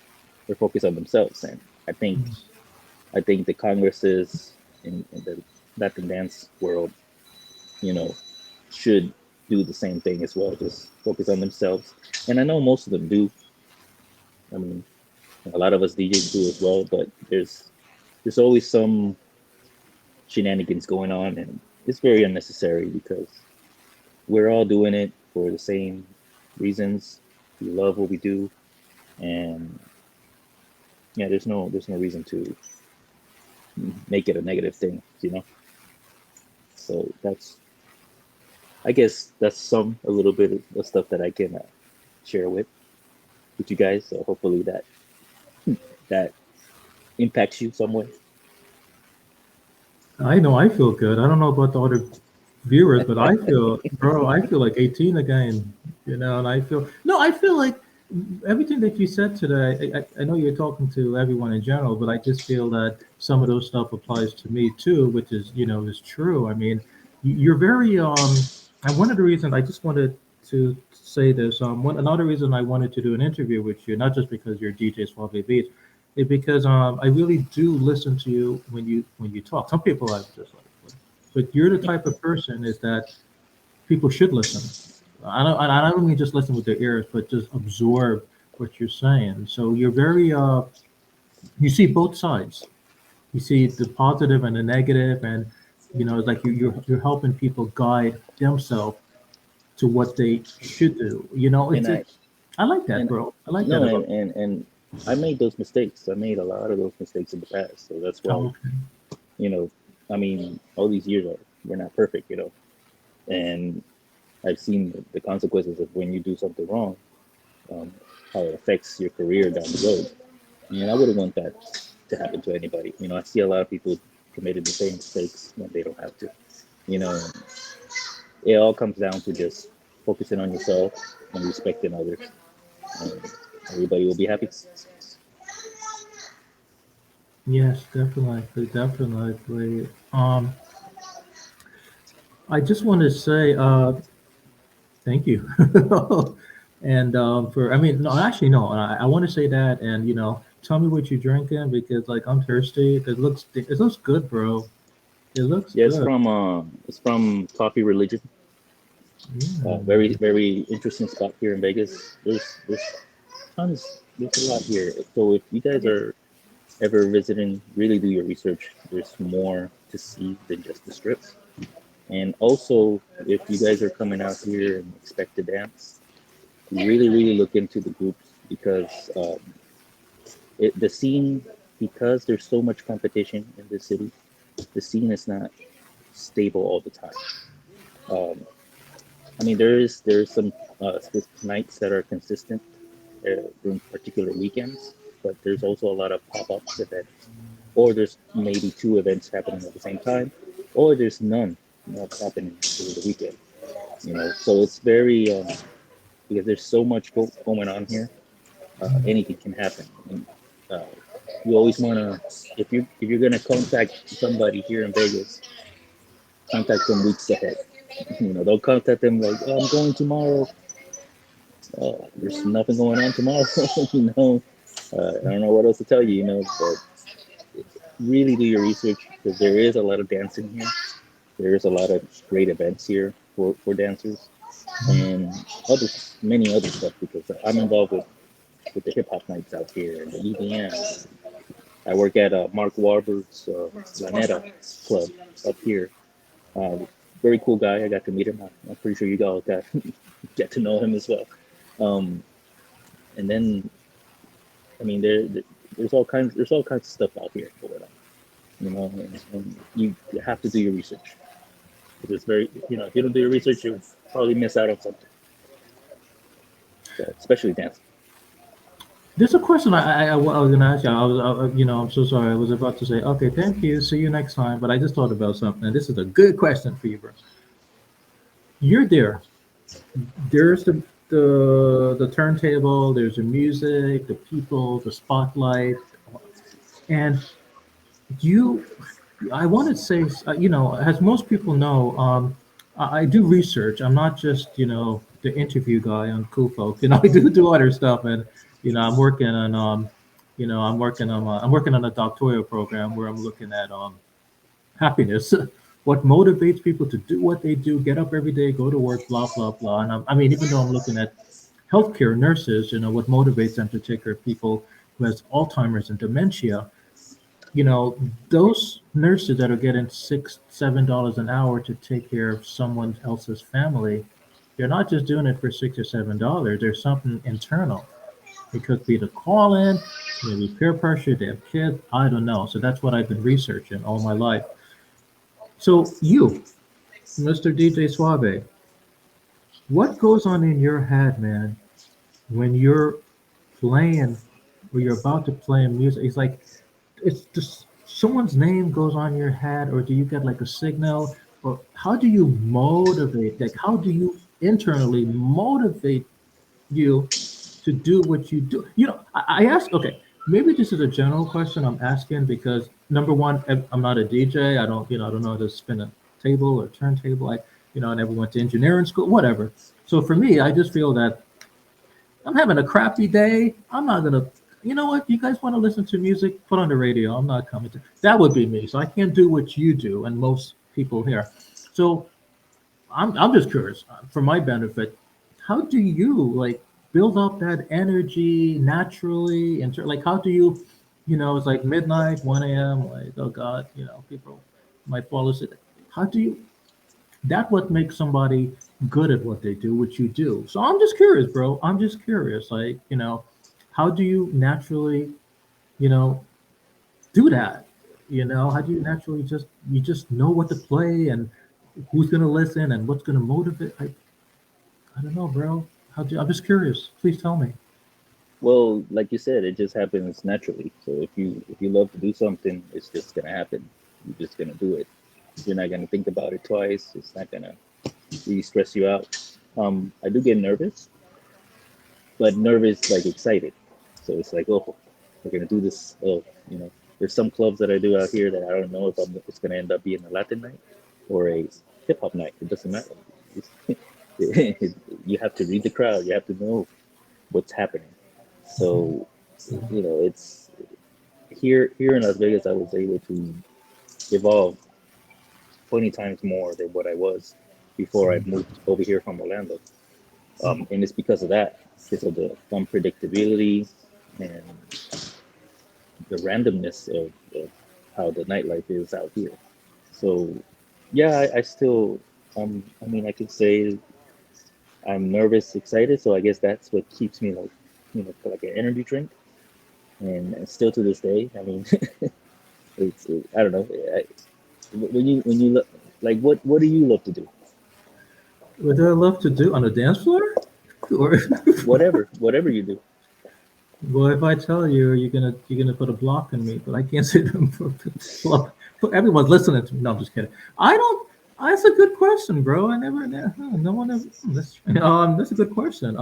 they're focused on themselves, and I think I think the congresses in the Latin dance world, you know, should do the same thing as well. Just focus on themselves, and I know most of them do. I mean, a lot of us DJs do as well, but there's always some shenanigans going on, and it's very unnecessary because we're all doing it for the same reasons. We love what we do, and yeah, there's no reason to make it a negative thing, you know. So I guess that's a little bit of the stuff that I can share with you guys. So hopefully that impacts you some way. I know I feel good. I don't know about the other viewers, but I feel, bro, I feel like 18 again, and I feel, no, I feel like everything that you said today, I know you're talking to everyone in general, but I just feel that some of those stuff applies to me too, which is true. I mean, you're very, and one of the reasons I just wanted to say this, another reason I wanted to do an interview with you, not just because you're DJ Suave Beats, is because I really do listen to you when you talk. Some people are just like, but you're the type of person is that people should listen. I don't mean just listen with their ears, but just absorb what you're saying. So you're very you see both sides. You see the positive and the negative, and It's like you're helping people guide themselves to what they should do. And I I like that, and bro. I like that no, about. and I made those mistakes. I made a lot of those mistakes in the past. So that's why, Oh, okay. you know, I mean, all these years are we're not perfect, and I've seen the consequences of when you do something wrong, um, how it affects your career down the road. And I wouldn't want that to happen to anybody. I see a lot of people committing the same mistakes when they don't have to. You know, it all comes down to just focusing on yourself and respecting others, and everybody will be happy. Yes, definitely, definitely. I just want to say thank you, and for I mean, no, actually, no. I want to say that, and tell me what you're drinking because like I'm thirsty. It looks good, bro. It looks Yeah, good. it's from Coffee Religion. Very Mm. very interesting spot here in Vegas. There's tons. There's a lot here. So if you guys are ever visiting, really do your research. There's more to see than just the strips. And also, if you guys are coming out here and expect to dance, really look into the groups because the scene, because there's so much competition in this city, the scene is not stable all the time. Um, I mean, there's some nights that are consistent during particular weekends, but there's also a lot of pop-ups events, or there's maybe two events happening at the same time, or there's none not happening over the weekend. So it's very because there's so much going on here. Anything can happen. And, uh, you always want to, if you're gonna contact somebody here in Vegas, contact them weeks ahead. Don't contact them like, oh, I'm going tomorrow. There's nothing going on tomorrow. I don't know what else to tell you. But really do your research because there is a lot of dancing here. There is a lot of great events here for dancers and many other stuff because I'm involved with the hip hop nights out here and the EDM. I work at Mark Warburg's Lanetta Club up here. Uh, Very cool guy. I got to meet him. I'm pretty sure you all got get to know him as well. Um, and then, I mean, there's all kinds of stuff out here going on. And you have to do your research because it's very, if you don't do your research, you'll probably miss out on something, so, especially dance. There's a question I was going to ask you. I'm so sorry. I was about to say, okay, thank you. See you next time. But I just thought about something. This is a good question for you, bro. You're there. There's the turntable. There's the music, the people, the spotlight, and you. I want to say, as most people know, I do research. I'm not just, the interview guy on Cool Folks. I do other stuff, and I'm working on, I'm working on a doctoral program where I'm looking at happiness, what motivates people to do what they do, get up every day, go to work, blah blah blah. And I mean, even though I'm looking at healthcare nurses, what motivates them to take care of people who has Alzheimer's and dementia, you know, those nurses that are getting $6, $7 an hour to take care of someone else's family, they're not just doing it for $6 or $7. There's something internal. It could be the call in, maybe peer pressure, they have kids, I don't know. So that's what I've been researching all my life. So you, Mr. DJ Suave, what goes on in your head, man, when you're playing or you're about to play music? It's like it's just someone's name goes on your head, or do you get like a signal, or how do you motivate? Like, how do you internally motivate you to do what you do? I ask. Okay, maybe this is a general question I'm asking because number one, I'm not a DJ. I don't know how to spin a table or turntable. I never went to engineering school, whatever. So for me, I just feel that I'm having a crappy day. I'm not gonna. You know what? You guys want to listen to music? Put on the radio. I'm not coming to. That would be me. So I can't do what you do, and most people here. So I'm just curious, for my benefit. How do you like build up that energy naturally? And like, how do you? It's like midnight, 1 a.m. Like, oh God, people might fall asleep. How do you? That what makes somebody good at what they do, which you do. So I'm just curious, bro. I'm just curious. Like, how do you naturally, you know, do that? How do you naturally just know what to play and who's gonna listen and what's gonna motivate? I don't know, bro. I'm just curious. Please tell me. Well, like you said, it just happens naturally. So if you love to do something, it's just gonna happen. You're just gonna do it. You're not gonna think about it twice. It's not gonna really stress you out. I do get nervous, but nervous like excited. So it's like, oh, we're gonna do this. Oh, there's some clubs that I do out here that I don't know if it's gonna end up being a Latin night or a hip hop night. It doesn't matter. You have to read the crowd. You have to know what's happening. So, it's here in Las Vegas. I was able to evolve 20 times more than what I was before I moved over here from Orlando. And it's because of that, because of the unpredictability and the randomness of how the nightlife is out here. So, yeah, I still, I mean, I could say I'm nervous, excited. So I guess that's what keeps me like, like an energy drink. And still to this day, I mean, I don't know. When you look, like, what do you love to do? What do I love to do on the dance floor? Or Whatever you do. well, if I tell you, you're gonna put a block in me, but I can't say them for block. But everyone's listening to me. No, I'm just kidding. I don't. That's a good question, bro. No one ever. That's a good question.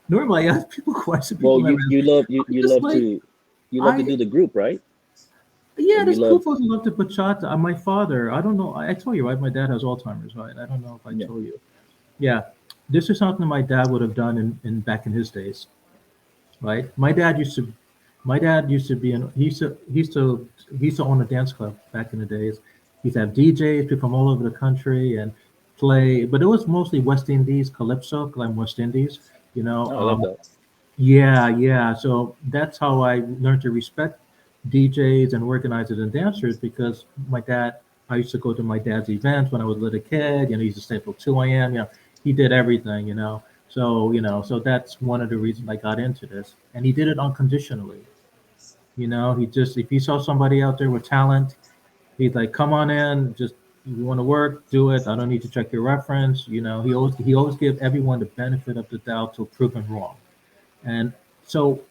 Normally I ask people questions. Well, People never you ask. you love I'm you just love like to you love to I. do the group, right? Yeah, And you there's cool love folks who love to bachata. My father. I don't know. I told you, right? My dad has Alzheimer's, right? I don't know if I yeah. told you. Yeah, this is something my dad would have done in back in his days, right? My dad used to be in he used to own a dance club back in the days. He used to have DJs people from all over the country and play, but it was mostly West Indies calypso because I'm West Indies, you know. Oh, I love that. Yeah, yeah. So that's how I learned to respect DJs and organizers and dancers because I used to go to my dad's events when I was a little kid. He used to stay till 2 a.m. He did everything. So that's one of the reasons I got into this. And he did it unconditionally. If he saw somebody out there with talent, he's like, come on in, just you want to work, do it. I don't need to check your reference. He always give everyone the benefit of the doubt till proven wrong. And so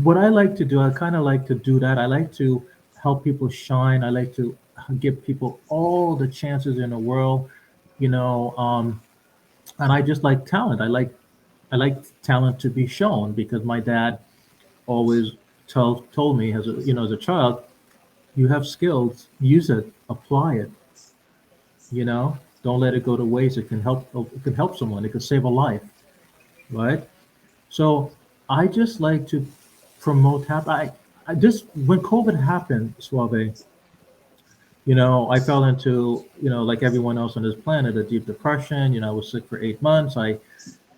what I like to do, I kind of like to do that. I like to help people shine. I like to give people all the chances in the world, you know. And I just like talent. I like talent to be shown because my dad always told me as a child, you have skills, use it, apply it. Don't let it go to waste. It can help someone. It could save a life, right? So I just like to promote I just when COVID happened, Suave, I fell into, like everyone else on this planet, a deep depression. I was sick for 8 months. I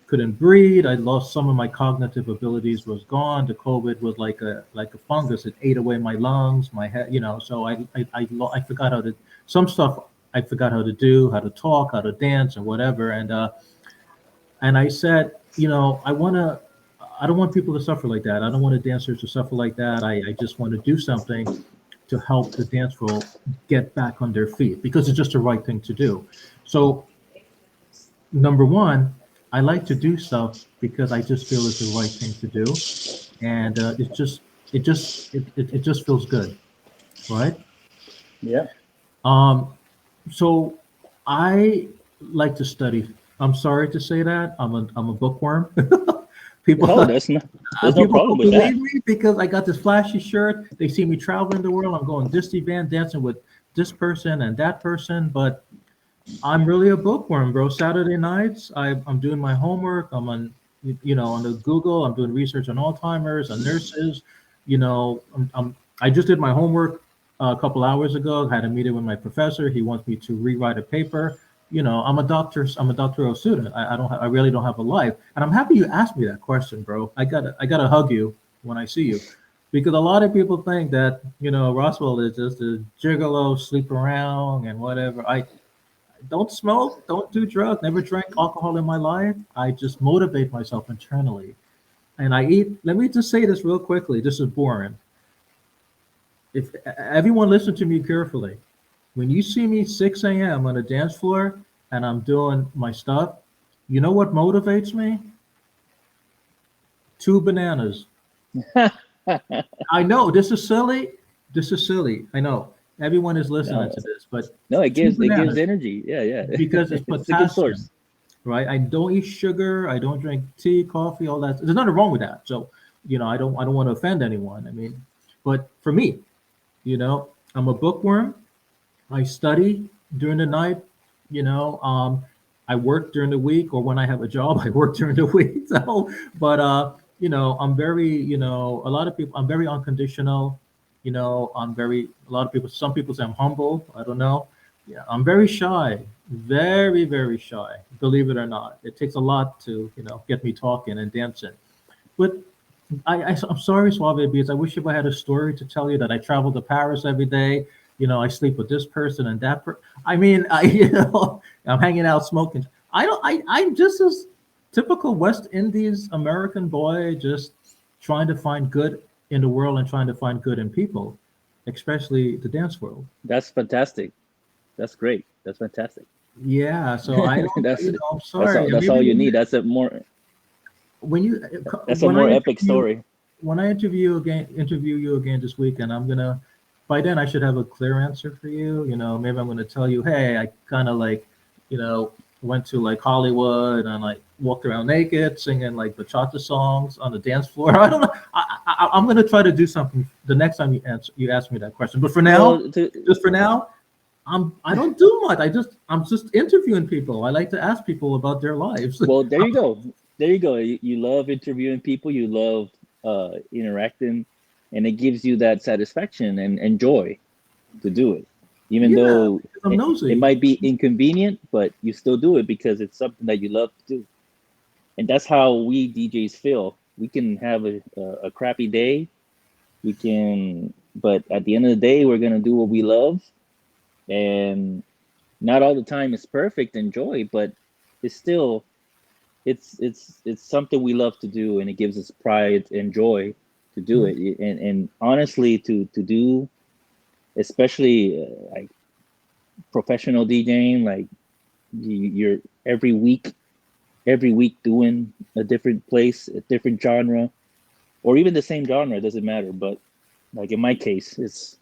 couldn't breathe. I lost some of my cognitive abilities was gone. The COVID was like a fungus. It ate away my lungs, my head, so I forgot how to some stuff I forgot how to do, how to talk, how to dance and whatever. And I said, I don't want people to suffer like that. I don't want the dancers to suffer like that. I just want to do something to help the dance floor get back on their feet because it's just the right thing to do. So, number one, I like to do stuff because I just feel it's the right thing to do, and it just feels good, right? Yeah. So I like to study. I'm sorry to say that I'm a bookworm. people Oh, there's no People problem don't with that. believe me because I got this flashy shirt. They see me traveling the world. I'm going this event, dancing with this person and that person. But I'm really a bookworm, bro. Saturday nights, I'm doing my homework. I'm on the Google. I'm doing research on Alzheimer's, on nurses. I just did my homework a couple hours ago. Had a meeting with my professor. He wants me to rewrite a paper. I'm a doctor. I'm a doctoral student. I really don't have a life. And I'm happy you asked me that question, bro. I gotta hug you when I see you. Because a lot of people think that, Roswell is just a gigolo, sleep around and whatever. I don't smoke, don't do drugs, never drank alcohol in my life. I just motivate myself internally. And I eat, let me just say this real quickly. This is boring. If everyone listen to me carefully, when you see me 6 a.m. on a dance floor and I'm doing my stuff, you know what motivates me? Two bananas. I know this is silly. This is silly. I know everyone is listening No, to this, but no, two it gives bananas energy. Yeah, yeah. because it's It's a good potassium, source. right? I don't eat sugar. I don't drink tea, coffee, all that. There's nothing wrong with that. So, I don't want to offend anyone. I mean, but for me, I'm a bookworm. I study during the night. You know, um, I work during the week, or when I have a job, I work during the week. So, but I'm very, a lot of people. I'm very unconditional. I'm very. A lot of people. Some people say I'm humble. I don't know. Yeah, I'm very shy. Very, very shy. Believe it or not, it takes a lot to get me talking and dancing. But I'm sorry, Suave Beats. I wish if I had a story to tell you that I travel to Paris every day. I sleep with this person and that I mean, I'm hanging out smoking. I don't. I'm just as typical West Indies American boy, just trying to find good in the world and trying to find good in people, especially the dance world. That's fantastic. That's great. That's fantastic. Yeah. So I don't. that's I'm sorry. that's Maybe all you need. when you That's a when I more epic interview story. interview you again this weekend, I'm gonna by then I should have a clear answer for you. Maybe I'm gonna tell you, hey, I kind of like, you know, went to like Hollywood and like walked around naked singing like bachata songs on the dance floor. I don't know. I'm gonna try to do something the next time you ask me that question. But for now, Well, to, just for now, I don't do much. I'm just interviewing people. I like to ask people about their lives. well, there you go. There you go. You love interviewing people. You love interacting, and it gives you that satisfaction and joy to do it, even Yeah, though because I'm it nosy. might be inconvenient, but you still do it because it's something that you love to do. And that's how we DJs feel. We can have a crappy day. We can, but at the end of the day, we're gonna do what we love, and not all the time is perfect and joy, but it's still it's something we love to do, and it gives us pride and joy to do Mhm. it. And honestly, to do, especially like professional DJing, like you're every week doing a different place, a different genre, or even the same genre, it doesn't matter. But like in my case, it's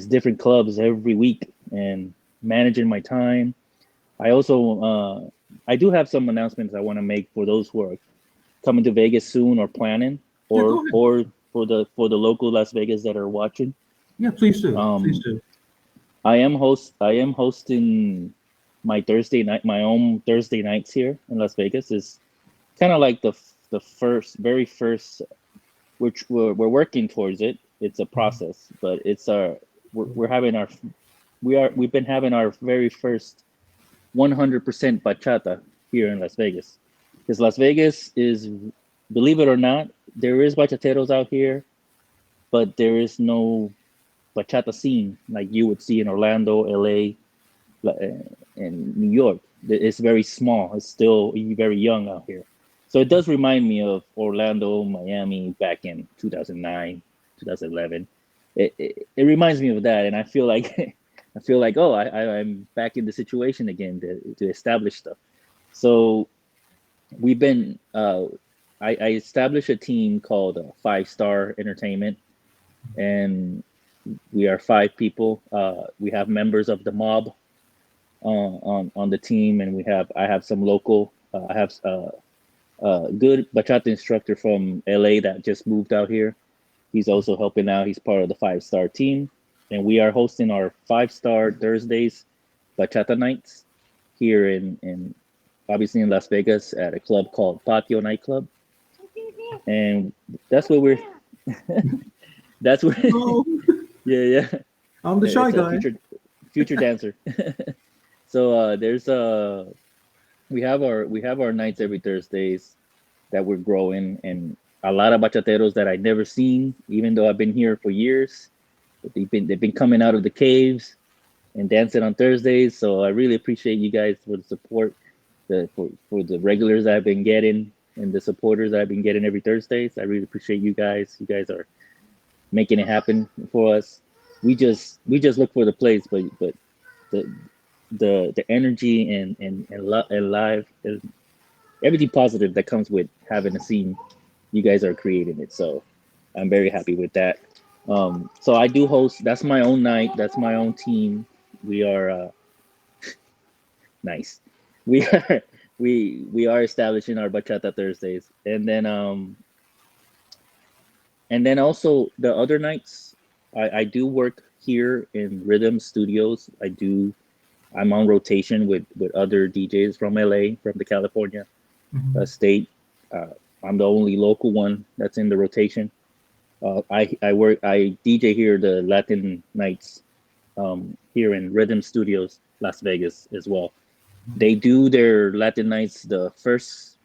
different clubs every week, and managing my time. I also I do have some announcements I want to make for those who are coming to Vegas soon or planning, Yeah, go ahead. or for the local Las Vegas that are watching. Yeah, please do. Please Um, do. I am hosting my own Thursday nights here in Las Vegas. Is kind of like the very first, which we're working towards it. It's a process, but it's our we're having our we've been having our very first 100% bachata here in Las Vegas. Because Las Vegas is, believe it or not, there is bachateros out here, but there is no bachata scene like you would see in Orlando, LA, and New York. It's very small. It's still very young out here. So it does remind me of Orlando, Miami back in 2009, 2011. It reminds me of that, and I feel like I feel like, oh, I'm back in the situation again to establish stuff. So we've been I established a team called Five Star Entertainment, and we are five people. We have members of the mob on the team, and I have some local. I have a good bachata instructor from LA that just moved out here. He's also helping out. He's part of the Five Star team, and we are hosting our Five Star Thursdays bachata nights here in obviously in Las Vegas at a club called Patio Nightclub, and that's where we're that's where Oh, yeah, yeah, I'm the shy it's a guy. future dancer. So there's we have our nights every Thursdays that we're growing, and a lot of bachateros that I never seen, even though I've been here for years. But they've been coming out of the caves and dancing on Thursdays. So I really appreciate you guys for the support, for the regulars I've been getting and the supporters I've been getting every Thursdays. I really appreciate you guys. You guys are making it happen for us. We just look for the place, but the the energy and live and everything positive that comes with having a scene, you guys are creating it. So I'm very happy with that. So I do host. That's my own night. That's my own team. We are nice. We are we are establishing our bachata Thursdays, and then also the other nights, I do work here in Rhythm Studios. I'm on rotation with other DJs from LA, from the California Mhm. state. Uh, I'm the only local one that's in the rotation. I DJ here the Latin nights here in Rhythm Studios, Las Vegas as well. They do their Latin nights the first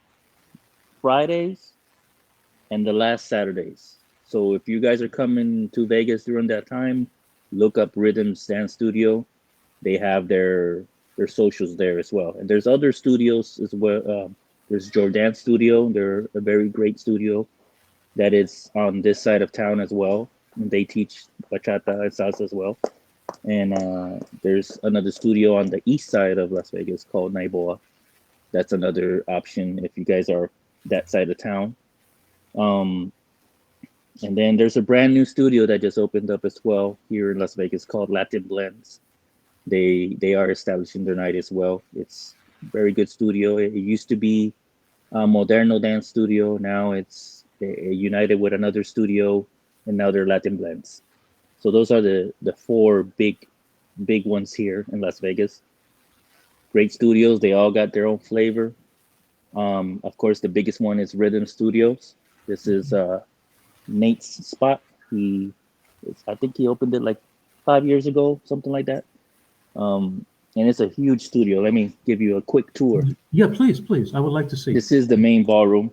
Fridays and the last Saturdays. So if you guys are coming to Vegas during that time, look up Rhythms Dance Studio. They have their socials there as well. And there's other studios as well. There's Jordan Studio. They're a very great studio that is on this side of town as well. And they teach bachata and salsa as well. And there's another studio on the east side of Las Vegas called Naiboa. That's another option if you guys are that side of town. Um, and then there's a brand new studio that just opened up as well here in Las Vegas called Latin Blends. They are establishing their night as well. It's a very good studio. It used to be a Moderno Dance Studio. Now it's united with another studio, and now they're Latin Blends. So those are the four big ones here in Las Vegas. Great studios. They all got their own flavor. Of course, the biggest one is Rhythm Studios. This is Nate's spot. I think he opened it like 5 years ago, something like that. And it's a huge studio. Let me give you a quick tour. Yeah, please, please. I would like to see. This is the main ballroom.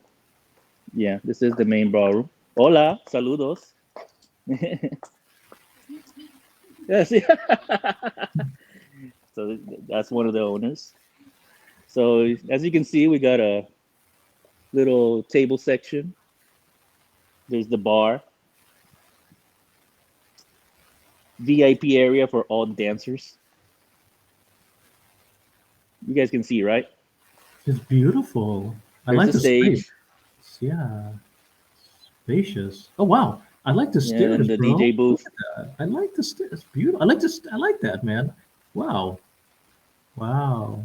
Yeah, this is the main ballroom. Hola, saludos. Yes, so that's one of the owners. So as you can see, we got a little table section. There's the bar, VIP area for all dancers. You guys can see, right? It's beautiful. I There's like the the space. stage. Yeah, spacious. Oh wow, I like the Yeah, and stairs, the bro. DJ Look booth. at that. I like the stairs. It's beautiful. I like this. I like that, man. Wow, wow.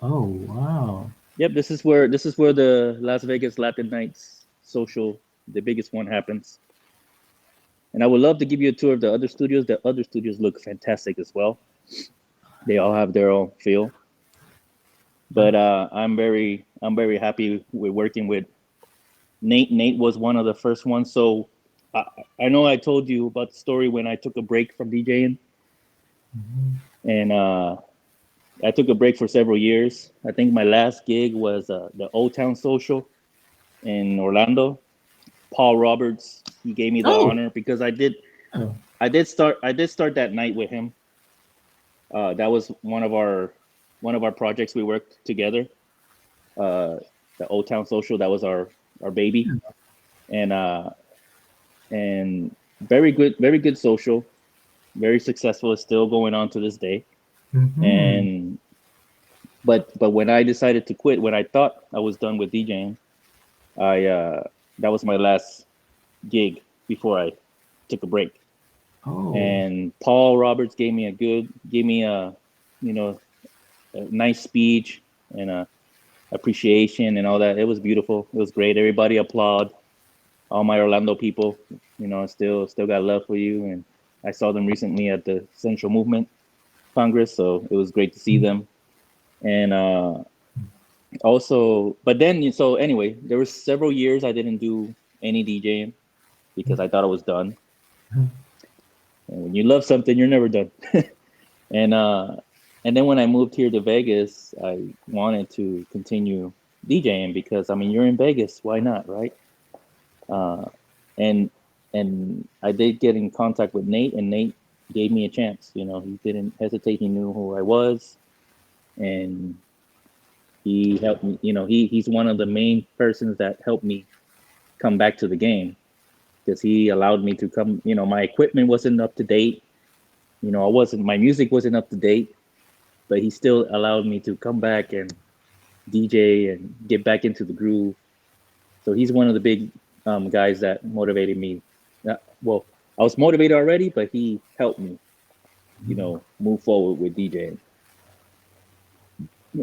Oh wow. Yep, this is where the Las Vegas Latin Nights social, the biggest one, happens. And I would love to give you a tour of the other studios. The other studios look fantastic as well. They all have their own feel. Uh, But I'm very happy with working with Nate. Nate was one of the first ones. So I, I know I told you about the story when I took a break from DJing, mhm. and I took a break for several years. I think my last gig was the Old Town Social in Orlando. Paul Roberts, he gave me the Oh, honor because I did yeah. I did start I did start that night with him. That was one of our projects we worked together. Uh, the Old Town Social, that was our baby, and very good social, very successful. It's still going on to this day. Hmm. And but when I decided to quit, when I thought I was done with DJing, I that was my last gig before I took a break. Oh, And Paul Roberts gave me a you know a nice speech and a appreciation and all that. It was beautiful. It was great. Everybody applaud. All my Orlando people, still got love for you. And I saw them recently at the Central Movement Congress, so it was great to see them. And also, but then so anyway, there was several years I didn't do any DJing because I thought I was done. And when you love something, you're never done. and uh, and then when I moved here to Vegas, I wanted to continue DJing because I mean you're in Vegas, why not, right? Uh, and and I did get in contact with Nate, and Nate gave me a chance. You know, he didn't hesitate. He knew who I was, and he helped me. You know, he's one of the main persons that helped me come back to the game because he allowed me to come. You know, my equipment wasn't up to date. You know, I wasn't. My music wasn't up to date, but he still allowed me to come back and DJ and get back into the groove. So he's one of the big guys that motivated me. Well, I was motivated already, but he helped me, you know, move forward with DJing.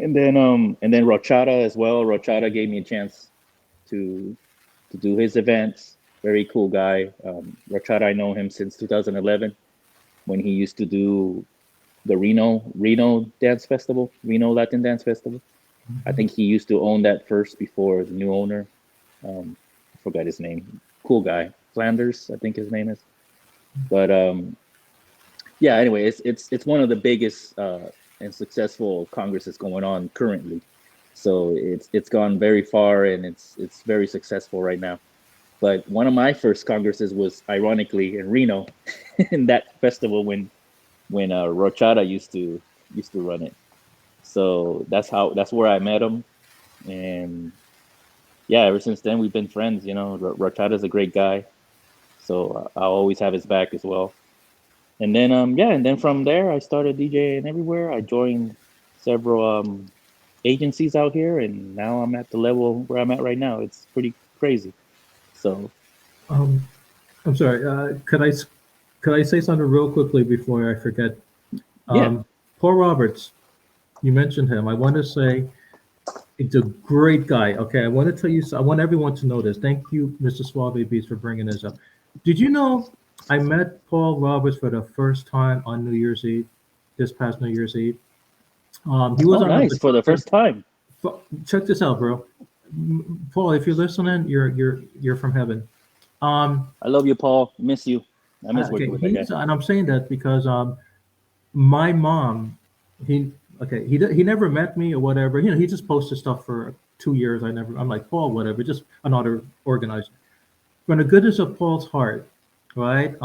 And then Rochata as well. Rochata gave me a chance to do his events. Very cool guy. Rochata, I know him since 2011 when he used to do the Reno Dance Festival, Reno Latin Dance Festival. I think he used to own that first before the new owner. I forgot his name. Cool guy, Flanders, I think his name is. But yeah. Anyway, it's one of the biggest and successful congresses going on currently. So it's gone very far and it's very successful right now. But one of my first congresses was ironically in Reno, in that festival when Rochata used to run it. So that's where I met him, and yeah, ever since then we've been friends. You know, Rochada's a great guy, so I'll always have his back as well. And then yeah, and then from there I started DJing everywhere. I joined several agencies out here, and now I'm at the level where I'm at right now. It's pretty crazy. So Um, I'm sorry. Could I say something real quickly before I forget? yeah, Um, Paul Roberts, you mentioned him. I want to say he's a great guy. Okay, I want to tell you. I want everyone to know this. Thank you, Mr. Suave Beats, for bringing this up. Did you know I met Paul Roberts for the first time on New Year's Eve, this past New Year's Eve? He was oh on nice for the first time. check this out, bro. Paul, if you're listening, you're from heaven. Um, I love you, Paul. Miss you. I miss okay, working with that guy. and I'm saying that because my mom, he he never met me or whatever. You know, he just posted stuff for 2 years. I'm like, Paul, whatever, just another organizer. From the goodness of Paul's heart, right?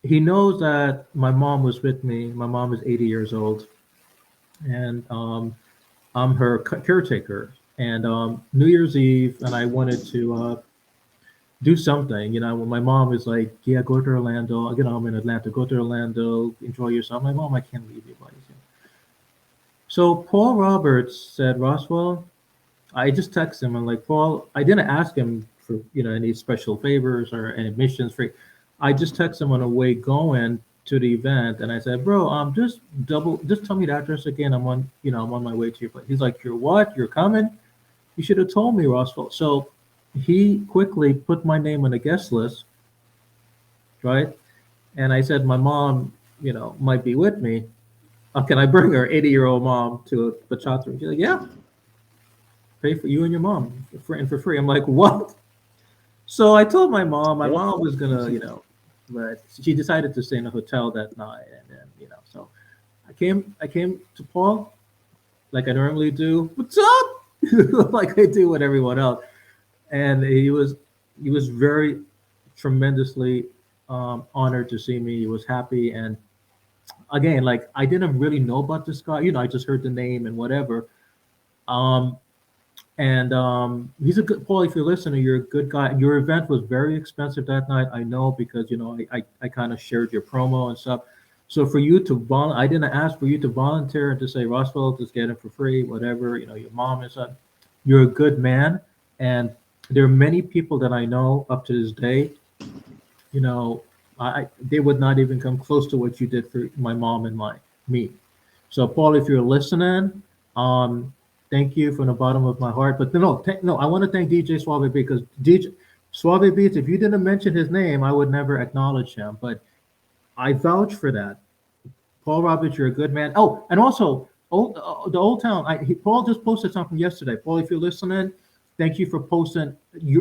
He knows that my mom was with me. My mom is 80 years old, and I'm her caretaker. And New Year's Eve, and I wanted to do something. You know, when my mom is like, "Yeah, go to Orlando." You know, I'm in Atlanta. Go to Orlando, enjoy yourself. My mom, I can't leave you, buddy. So Paul Roberts said, Roswell. I just texted him. I'm like, Paul. I didn't ask him for any special favors or any admissions free. I just texted him on the way going to the event, and I said, bro, just tell me the address again. I'm on my way to your place. He's like, you're what? You're coming? You should have told me, Roswell. So he quickly put my name on the guest list, right? And I said, my mom, might be with me. Can I bring her 80-year-old mom to a bachata? She's like, yeah, pay for you and your mom for free. I'm like, what? So I told my mom. My Yeah. mom was gonna, but she decided to stay in a hotel that night, and then, so I came to Paul like I normally do. What's up? Like I do with everyone else, and he was very tremendously honored to see me. He was happy, and again, like I didn't really know about this guy. I just heard the name and whatever. Um, and he's a good Paul. If you're listening, you're a good guy. Your event was very expensive that night. I know because I kind of shared your promo and stuff. So for you to I didn't ask for you to volunteer and to say Roswell, just get it for free, whatever. Your mom and son. You're a good man, and there are many people that I know up to this day. You know, they would not even come close to what you did for my mom and me. So Paul, if you're listening, um, thank you from the bottom of my heart. But no, I want to thank DJ Suave because DJ Suave Beats. If you didn't mention his name, I would never acknowledge him. But I vouch for that. Paul Roberts, you're a good man. Oh, and also the Old Town. Paul just posted something yesterday. Paul, if you're listening, thank you for posting.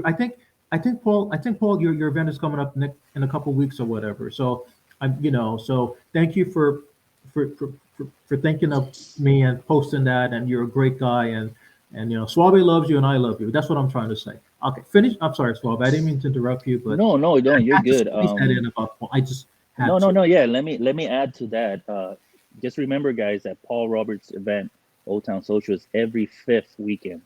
I think Paul, your event is coming up in a couple weeks or whatever. So so thank you for thinking of me and posting that. And you're a great guy, and And Suave loves you, and I love you. That's what I'm trying to say. Okay, finish. I'm sorry, Suave. I didn't mean to interrupt you, but No, no, no, I you're had to good. squeeze that in about. I just No, had no, to. no. Yeah, let me add to that. Just remember, guys, that Paul Roberts event, Old Town Social, is every fifth weekend.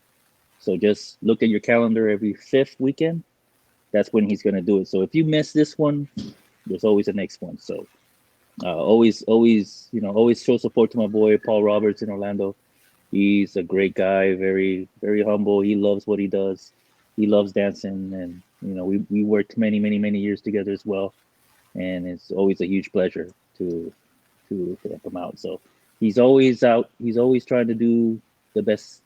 So just look at your calendar every fifth weekend. That's when he's gonna do it. So if you miss this one, there's always a next one. So always, always show support to my boy Paul Roberts in Orlando. He's a great guy, very, very humble. He loves what he does. He loves dancing, and we worked many, many, many years together as well. And it's always a huge pleasure to help him out. So he's always out. He's always trying to do the best,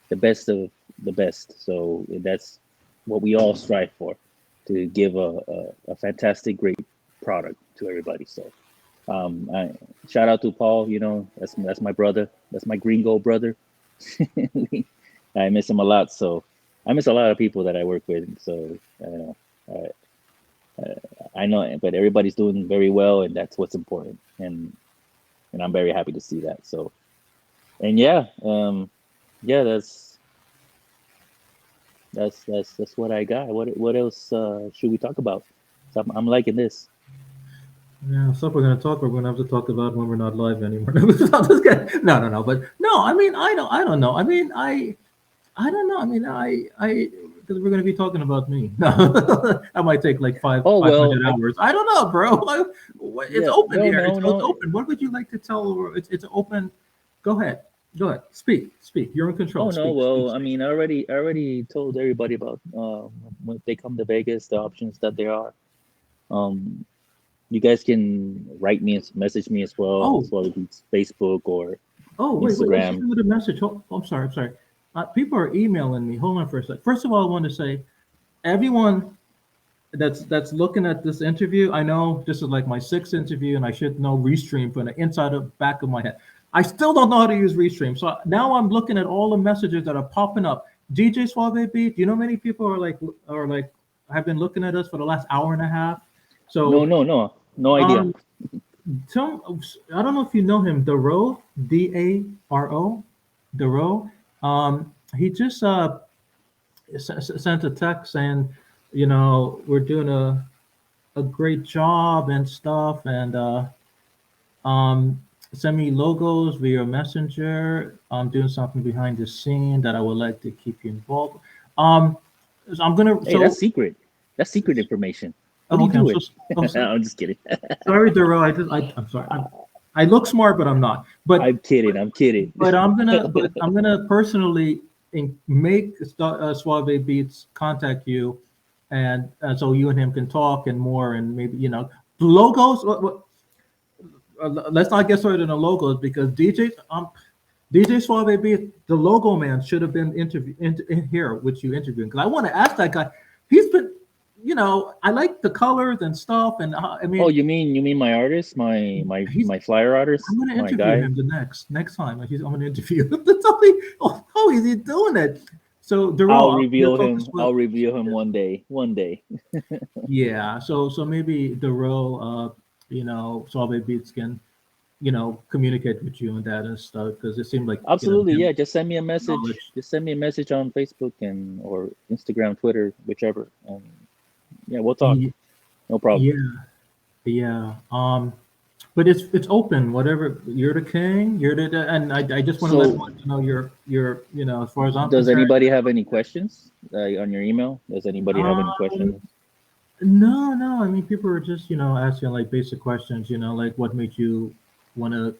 the best of the best. So that's what we all strive for, to give a fantastic, great product to everybody. So I shout out to Paul. That's my brother. That's my gringo brother. I miss him a lot. So I miss a lot of people that I work with. So I know, but everybody's doing very well, and that's what's important. And I'm very happy to see that. So, and yeah, that's what I got. What else should we talk about? So I'm liking this. Yeah, stuff we're gonna talk. We're gonna have to talk about when we're not live anymore. I'm just kidding. No, no, no. But no, I mean, I don't know. I mean, I don't know. I mean, because we're gonna be talking about me. No, that might take like Oh five well, hundred hours. I don't know, bro. It's yeah, open well, here. no, It's no. open. What would you like to tell? Or it's open. Go ahead. Go ahead. Speak. You're in control. Oh no, Speak. Speak. well, I Speak. mean, I already told everybody about when they come to Vegas, the options that there are. Um, you guys can write me, message me as well, Oh, as well as Facebook or wait. Let's Instagram. do the message. I'm sorry. I'm sorry. People are emailing me. Hold on for a sec. First of all, I want to say, everyone that's looking at this interview, I know this is like my sixth interview, and I should know Restream from the inside of back of my head. I still don't know how to use Restream, so now I'm looking at all the messages that are popping up. DJ Suave Beat, do you know many people are like have been looking at us for the last hour and a half? No, So no, no, no idea. um, I don't know if you know him, Daro, Daro, Daro. He just sent a text saying, we're doing a great job and stuff, and um, send me logos via messenger. I'm doing something behind the scene that I would like to keep you involved. Um, so I'm gonna. Hey, that's So secret. That's secret information. What oh, are you okay. doing? I'm so I'm just kidding. sorry, Daryl. I'm sorry. I look smart, but I'm not. But I'm kidding. I'm kidding. but I'm gonna personally make Suave Beats contact you, and so you and him can talk and more, and maybe logos. Let's not get started on the logos, because DJ Suave Beats, the logo man, should have been in here with you interviewing, because I want to ask that guy. He's been, I like the colors and stuff, and I Oh, mean, you mean my artist, my my he's my flyer artist, I'm gonna my interview guy? him the next time. I'm gonna interview him. Tell me, how is he doing it? So I'll Daryl, I'm gonna reveal focus him. with I'll reveal him one day. One day. yeah. So maybe Daryl, Suave Beats can communicate with you on that and stuff, because it seemed like Absolutely, him yeah. Just send me a message. knowledge. Just send me a message on Facebook and or Instagram, Twitter, whichever. And yeah, we'll talk. Ye- No problem. Yeah, yeah. But it's open. Whatever, you're the king. And I just want to let So, everyone know you're as far as I'm does concerned. anybody have any questions on your email? Does anybody have any Um, questions? No, no. I mean, people are just, asking like basic questions, like what made you want to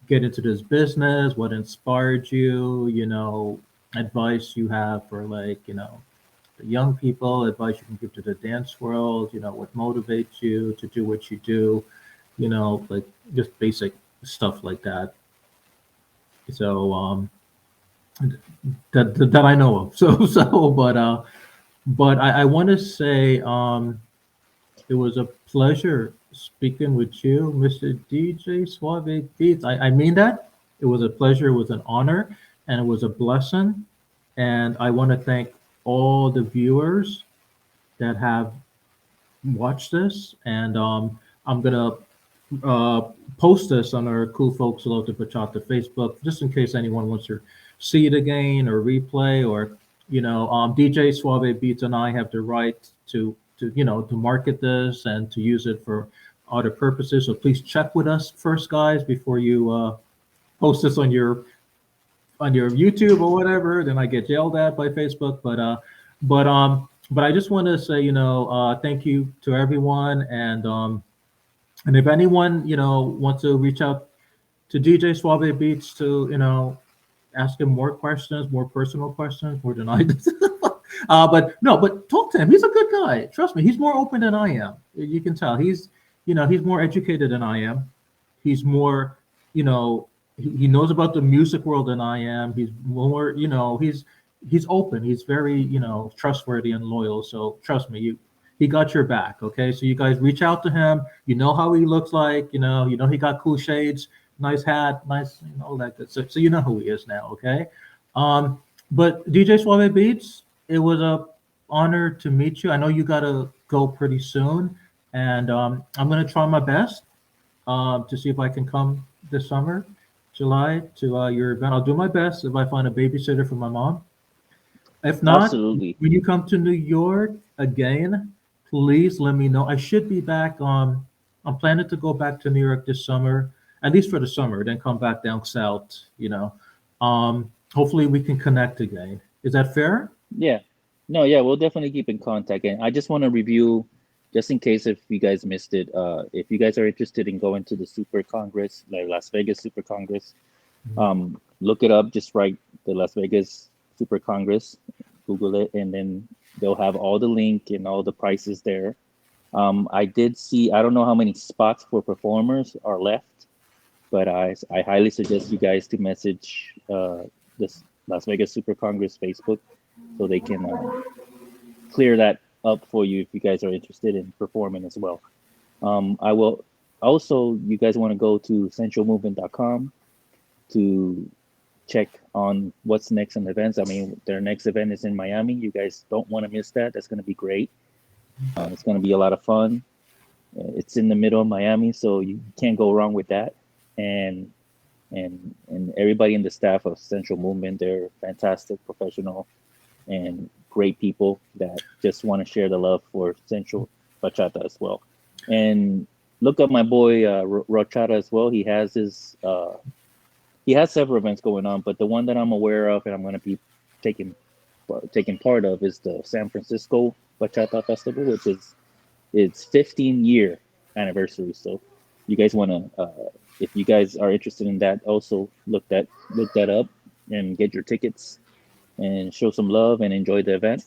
get into this business? What inspired you? Advice you have for like, the young people, advice you can give to the dance world, what motivates you to do what you do, like just basic stuff like that. So, that I know of. So, but I want to say, it was a pleasure speaking with you, Mr. DJ Suave Beats. I mean that. It was a pleasure, it was an honor, and it was a blessing. And I want to thank all the viewers that have watched this. And I'm going to post this on our Cool Folks Hello to Bachata Facebook, just in case anyone wants to see it again or replay, or DJ Suave Beats and I have the right to market this and to use it for other purposes. So please check with us first, guys, before you post this on your YouTube or whatever. Then I get yelled at by Facebook. But I just want to say, thank you to everyone, and if anyone wants to reach out to DJ Suave Beats to ask him more questions, more personal questions, more than I did. But no, but talk to him. He's a good guy. Trust me, he's more open than I am. You can tell he's more educated than I am. He's more, he knows about the music world than I am. He's more, he's open. He's very, trustworthy and loyal. So trust me, he got your back. Okay, so you guys reach out to him. You know how he looks like. He got cool shades, nice hat, nice, all that good. So you know who he is now. Okay, but DJ Suave Beats, it was a honor to meet you. I know you gotta go pretty soon, and I'm gonna try my best to see if I can come this summer, July, to your event. I'll do my best if I find a babysitter for my mom. If not, Absolutely. when you come to New York again, please let me know. I should be back. I'm planning to go back to New York this summer, at least for the summer, then come back down south. Hopefully we can connect again. Is that fair? Yeah. No, yeah, we'll definitely keep in contact. And I just want to review, just in case if you guys missed it, if you guys are interested in going to the Super Congress, like Las Vegas Super Congress, look it up. Just write the Las Vegas Super Congress, Google it, and then they'll have all the link and all the prices there. I did see, I don't know how many spots for performers are left, but I highly suggest you guys to message this Las Vegas Super Congress Facebook so they can clear that up for you if you guys are interested in performing as well. I will also, you guys want to go to centralmovement.com to check on what's next on events. I mean, their next event is in Miami. You guys don't want to miss that. That's going to be great. It's going to be a lot of fun. It's in the middle of Miami, so you can't go wrong with that. And everybody in the staff of Central Movement, they're fantastic, professional, and great people that just want to share the love for Central Bachata as well. And look up my boy Rochata as well. He has several events going on, but the one that I'm aware of and I'm going to be taking part of is the San Francisco Bachata Festival, which is its 15-year anniversary. So you guys want to, if you guys are interested in that, also look that up and get your tickets and show some love and enjoy the event.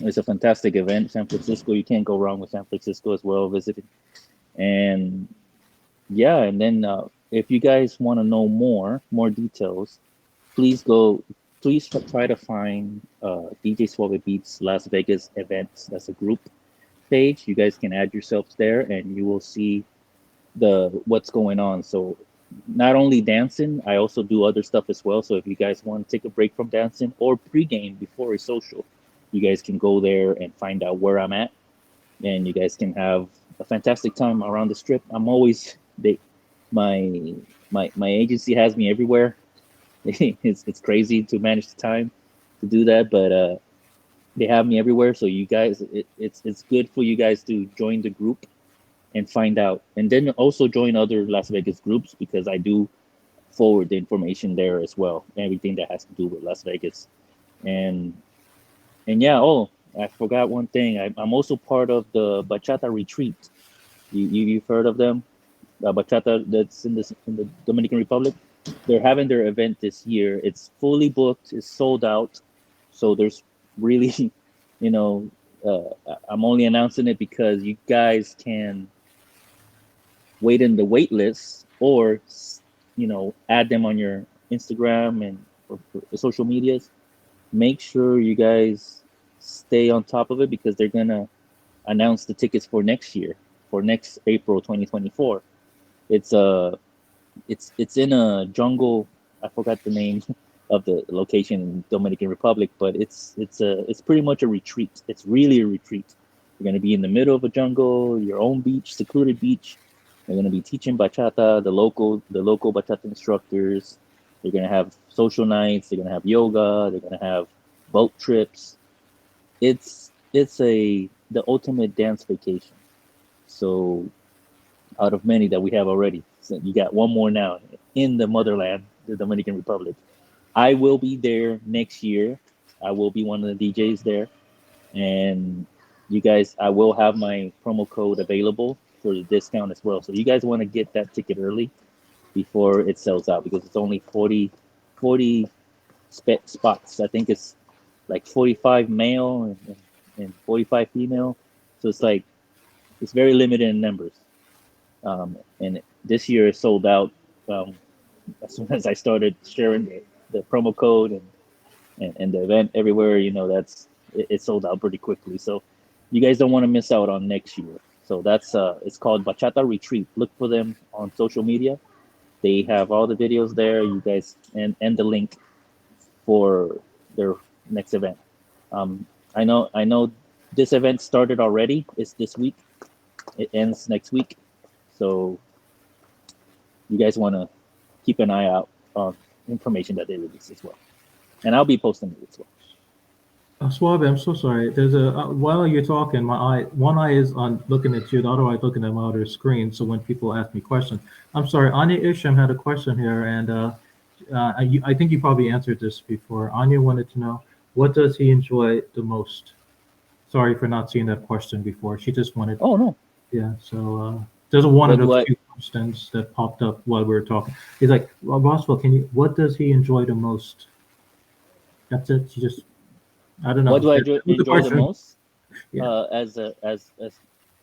It's a fantastic event. San Francisco, you can't go wrong with San Francisco as well, visiting. And yeah, and then if you guys want to know more details, please try to find DJ Suave Beats Las Vegas events. That's a group page. You guys can add yourselves there and you will see what's going on. So not only dancing, I also do other stuff as well. So if you guys want to take a break from dancing or pregame before a social, you guys can go there and find out where I'm at, and you guys can have a fantastic time around the strip. I'm always my agency has me everywhere. It's crazy to manage the time to do that, but they have me everywhere. So you guys, it's good for you guys to join the group and find out, and then also join other Las Vegas groups, because I do forward the information there as well, everything that has to do with Las Vegas. And yeah, I forgot one thing. I'm also part of the Bachata Retreat. You've heard of them? Bachata, that's in the Dominican Republic. They're having their event this year. It's fully booked. It's sold out. So there's really, I'm only announcing it because you guys can wait in the wait list, or add them on your Instagram and or social medias. Make sure you guys stay on top of it, because they're gonna announce the tickets for next year, for next April 2024. It's in a jungle. I forgot the name of the location in Dominican Republic, but it's pretty much a retreat. It's really a retreat. You're gonna be in the middle of a jungle, your own beach, secluded beach. They're gonna be teaching bachata, the local bachata instructors, They're gonna have social nights. They're gonna have yoga. They're gonna have boat trips. It's the ultimate dance vacation. So out of many that we have already, so you got one more now in the motherland, the Dominican Republic. I will be there next year. I will be one of the DJs there, and you guys, I will have my promo code available for the discount as well. So you guys want to get that ticket early before it sells out because it's only 40 spots. I think it's like 45 male and 45 female. So it's like, it's very limited in numbers. And this year is sold out. As soon as I started sharing the promo code and the event everywhere, it sold out pretty quickly. So you guys don't want to miss out on next year. So that's it's called Bachata Retreat. Look for them on social media. They have all the videos there. You guys and the link for their next event. I know this event started already. It's this week. It ends next week. So you guys want to keep an eye out on information that they release as well. And I'll be posting it as well. Suave, I'm so sorry. There's a while you're talking, one eye is on looking at you, the other eye looking at my other screen. So when people ask me questions, I'm sorry. Anya Isham had a question here, and I think you probably answered this before. Anya wanted to know, what does he enjoy the most? Sorry for not seeing that question before. She just wanted. Oh no. Yeah. So there's one of those few questions that popped up while we were talking. He's like, well, Roswell, what does he enjoy the most? That's it. She just. I don't know. What do I enjoy the most? Yeah.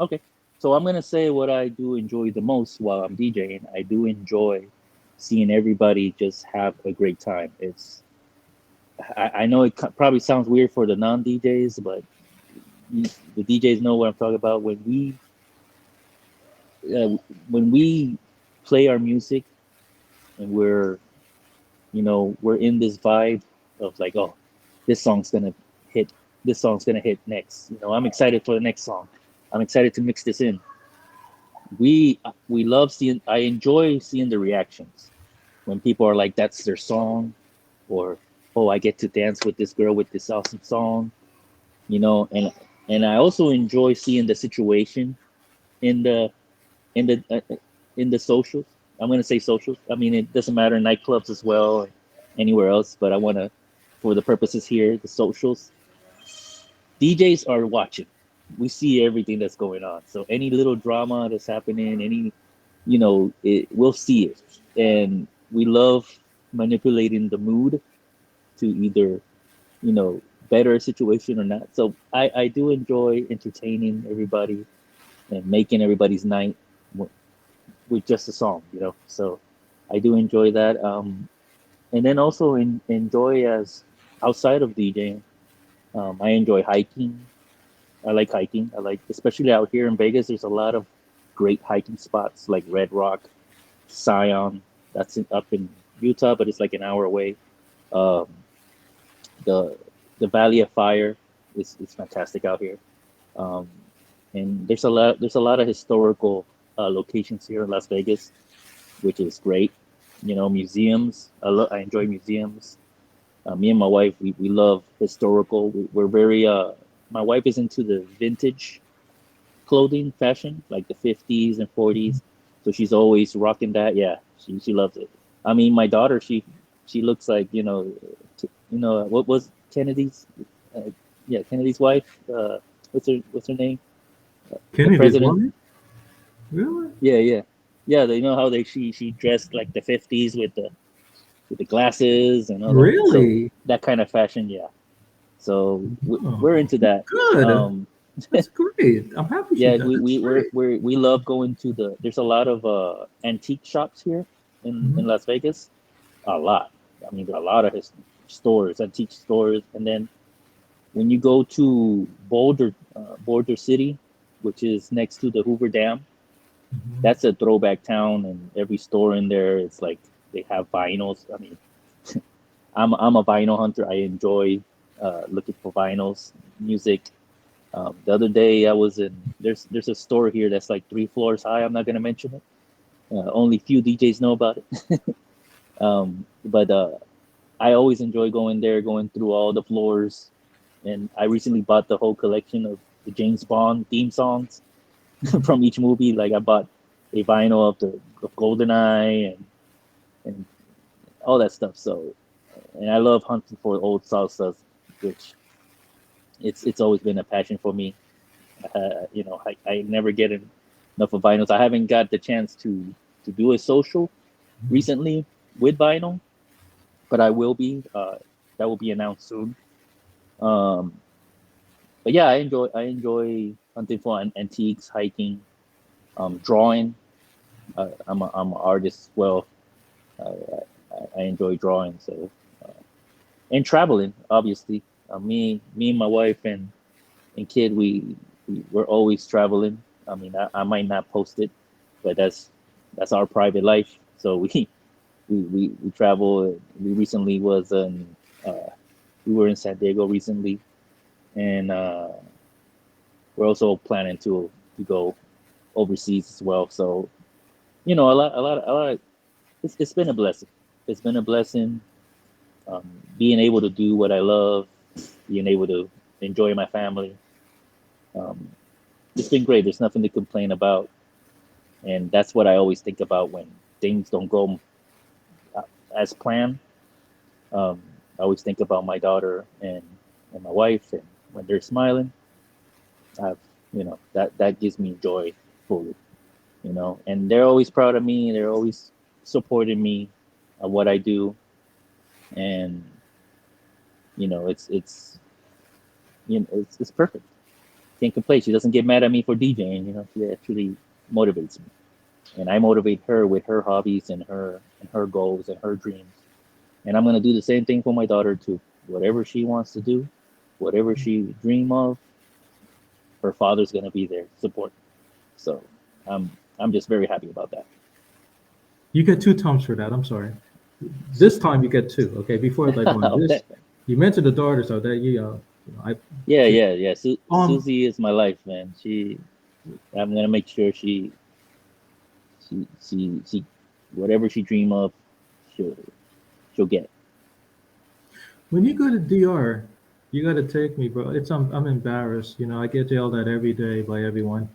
Okay. So I'm gonna say what I do enjoy the most while I'm DJing. I do enjoy seeing everybody just have a great time. I know it probably sounds weird for the non-DJs, but the DJs know what I'm talking about. When we play our music and we're in this vibe of like, oh, this song's gonna hit next. I'm excited for the next song. I'm excited to mix this in. We love seeing. I enjoy seeing the reactions when people are like, "That's their song," or "Oh, I get to dance with this girl with this awesome song," And I also enjoy seeing the situation in the in the in the socials. I'm gonna say socials. I mean, it doesn't matter in nightclubs as well, or anywhere else. But I wanna, for the purposes here, the socials. DJs are watching. We see everything that's going on. So any little drama that's happening, we'll see it, and we love manipulating the mood to either, better a situation or not. So I do enjoy entertaining everybody and making everybody's night with just a song, So I do enjoy that. And then also enjoy as outside of DJing. I enjoy hiking. I like hiking. Especially out here in Vegas, there's a lot of great hiking spots like Red Rock, Zion. That's up in Utah, but it's like an hour away. The Valley of Fire is fantastic out here. And there's a lot of historical locations here in Las Vegas, which is great. Museums. I enjoy museums. Me and my wife, we love historical. We're very. My wife is into the vintage clothing fashion, like the 50s and 40s. So she's always rocking that. Yeah, she loves it. I mean, my daughter, she looks like what was Kennedy's? Kennedy's wife. What's her name? Kennedy's president. Really? Yeah. They know how she dressed like the 50s with the glasses and all that. Really? So that kind of fashion, yeah. So we're into that. Good. That's great. I'm happy. Yeah, we love going to there's a lot of antique shops here in Las Vegas. A lot. I mean, there are a lot of antique stores, and then when you go to Boulder City, which is next to the Hoover Dam, that's a throwback town, and every store in there, it's like they have vinyls. I mean, I'm a vinyl hunter. I enjoy looking for vinyls, music. The other day I was there's a store here that's like 3 floors high. I'm not gonna mention it. Only few DJs know about it. But I always enjoy going there, going through all the floors. And I recently bought the whole collection of the James Bond theme songs Mhm. from each movie. Like I bought a vinyl of the of GoldenEye and all that stuff. So, and I love hunting for old salsas, which it's always been a passion for me. I never get enough of vinyls. I haven't got the chance to do a social recently with vinyl, but I will be. That will be announced soon. Um, but yeah, I enjoy hunting for antiques, hiking, drawing. I'm an artist as well. I enjoy drawing, so and traveling. Obviously, me and my wife and kid, we're always traveling. I mean, I might not post it, but that's our private life. So we travel. We recently was in we were in San Diego recently, and we're also planning to go overseas as well. So a lot. It's been a blessing. It's been a blessing, um, being able to do what I love, being able to enjoy my family. Um, it's been great. There's nothing to complain about, and that's what I always think about when things don't go uh, as planned. Um, I always think about my daughter and my wife, and when they're smiling, I've that gives me joy fully. And they're always proud of me. They're always supporting me of what I do, and it's it's perfect. Can't complain. She doesn't get mad at me for DJing. She actually motivates me, and I motivate her with her hobbies and her goals and her dreams. And I'm gonna do the same thing for my daughter too. Whatever she wants to do, whatever she dream of, her father's gonna be there support. So I'm just very happy about that. You get two thumbs for that. I'm sorry. This time you get two. Okay, before like one. This you mentioned the daughter, so that I Yeah, just yeah, yeah. um Susie is my life, man. I'm gonna make sure she whatever she dream of, she'll she'll get. when you go to DR, you got to take me, bro. I'm embarrassed. I get yelled at every day by everyone,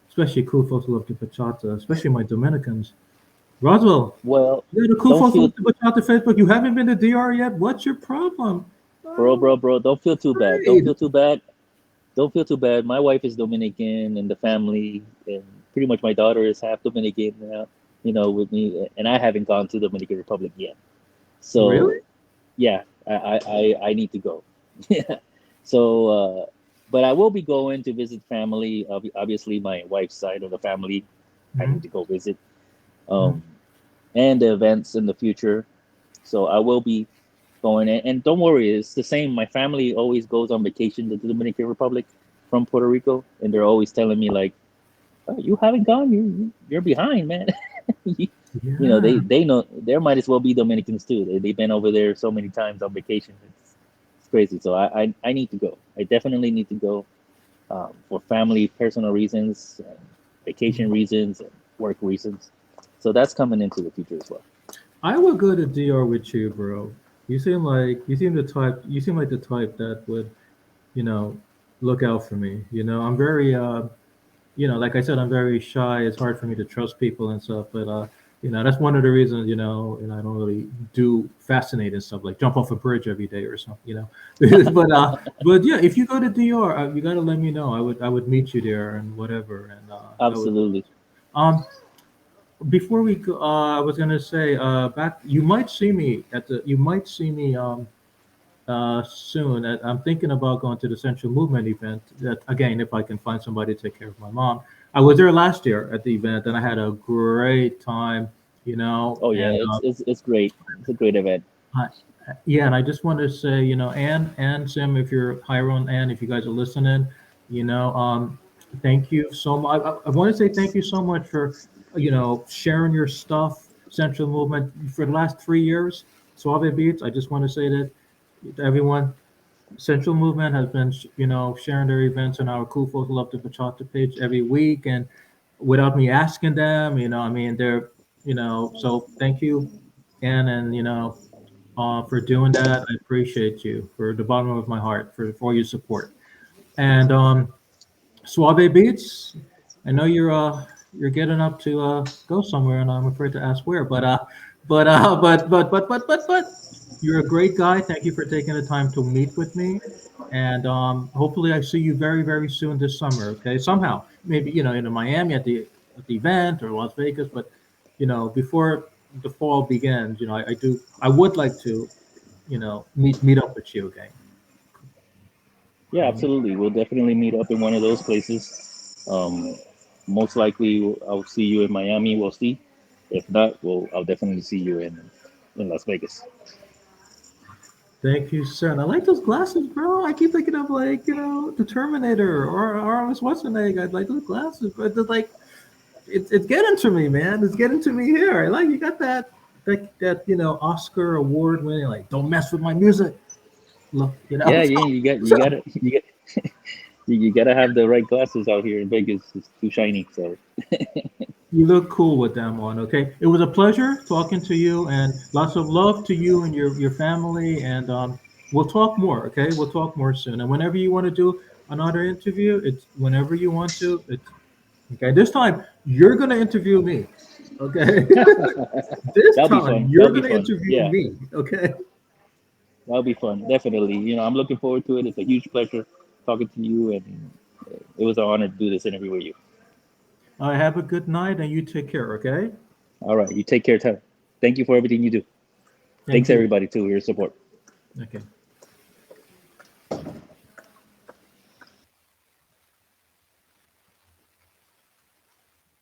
especially cool folks who love the bachata, especially my Dominicans. Roswell, Well, you're the cool don't folks who feel, love the bachata Facebook. You haven't been to DR yet. What's your problem? Oh, bro. Don't feel too bad. Don't great. feel too bad. Don't feel too bad. My wife is Dominican, and the family, and pretty much my daughter is half Dominican now. With me, and I haven't gone to Dominican Republic yet. Really? So yeah, I need to go. Yeah. So, but I will be going to visit family. Obviously, my wife's side of the family, I Hmm. need to go visit. Hmm. Um, and the events in the future. So I will be going. And don't worry, it's the same. My family always goes on vacation to the Dominican Republic from Puerto Rico, and they're always telling me like, oh, "You haven't gone. You're behind, man." Yeah. They know there might as well be Dominicans too. They've been over there so many times on vacation. It's crazy. So I need to go. I definitely need to go, for family, personal reasons, and vacation reasons, and work reasons. So that's coming into the future as well. I would go to DR with you, bro. You seem like the type that would, you know, look out for me. I'm very like I said, I'm very shy. It's hard for me to trust people and stuff. But that's one of the reasons, I don't really do fascinating stuff like jump off a bridge every day or something. But yeah, if you go to DR, you got to let me know. I would meet you there and whatever, and I would. Absolutely. Um, before we go, I was gonna say, back. You might see me soon. I'm thinking about going to the Central Movement event. That again, if I can find somebody to take care of my mom. I was there last year at the event, and I had a great time. Oh yeah, And it's great. It's a great event. I, yeah, and I just want to say, Ann, Sim, if you're Hiron, Ann, if you guys are listening, thank you so much. I want to say thank you so much for, sharing your stuff, Central Movement, for the last 3 years. Suave Beats. I just want to say that to everyone. Central Movement has been, sharing their events on our Cool Folks Love the Bachata page every week, and without me asking them, I mean, they're, so thank you, Ann, and for doing that. I appreciate you for the bottom of my heart for your support. And Suave Beats, I know you're getting up to go somewhere, and I'm afraid to ask where. But you're a great guy. Thank you for taking the time to meet with me, and hopefully I see you very very soon this summer. Okay, somehow maybe in Miami at the event or Las Vegas, but before the fall begins, I would like to meet up with you again. Yeah, Um, absolutely. We'll definitely meet up in one of those places. Most likely, I'll see you in Miami. We'll see. If not, I'll definitely see you in Las Vegas. Thank you, sir. And I like those glasses, bro. I keep thinking of like, the Terminator or Arnold Schwarzenegger. I like those glasses, but they're like it's getting to me, man. It's getting to me here. I like you got that Oscar award winning like don't mess with my music. Look, Yeah, yeah. You gotta have the right glasses out here in Vegas. It's too shiny. So you look cool with them on. Okay, it was a pleasure talking to you, and lots of love to you and your family. And we'll talk more. Okay, we'll talk more soon. And whenever you want to do another interview, it's whenever you want to. It's okay. This time you're gonna interview me. Okay. This that'll be time fun. you're That'll be gonna fun. interview Yeah, me. Okay. that'll be fun. Definitely. I'm looking forward to it. It's a huge pleasure talking to you, and it was an honor to do this interview with you. Have a good night, and you take care. Okay. All right. You take care, Tyler. Thank you for everything you do. Thank Thanks you. everybody too for your support. Okay.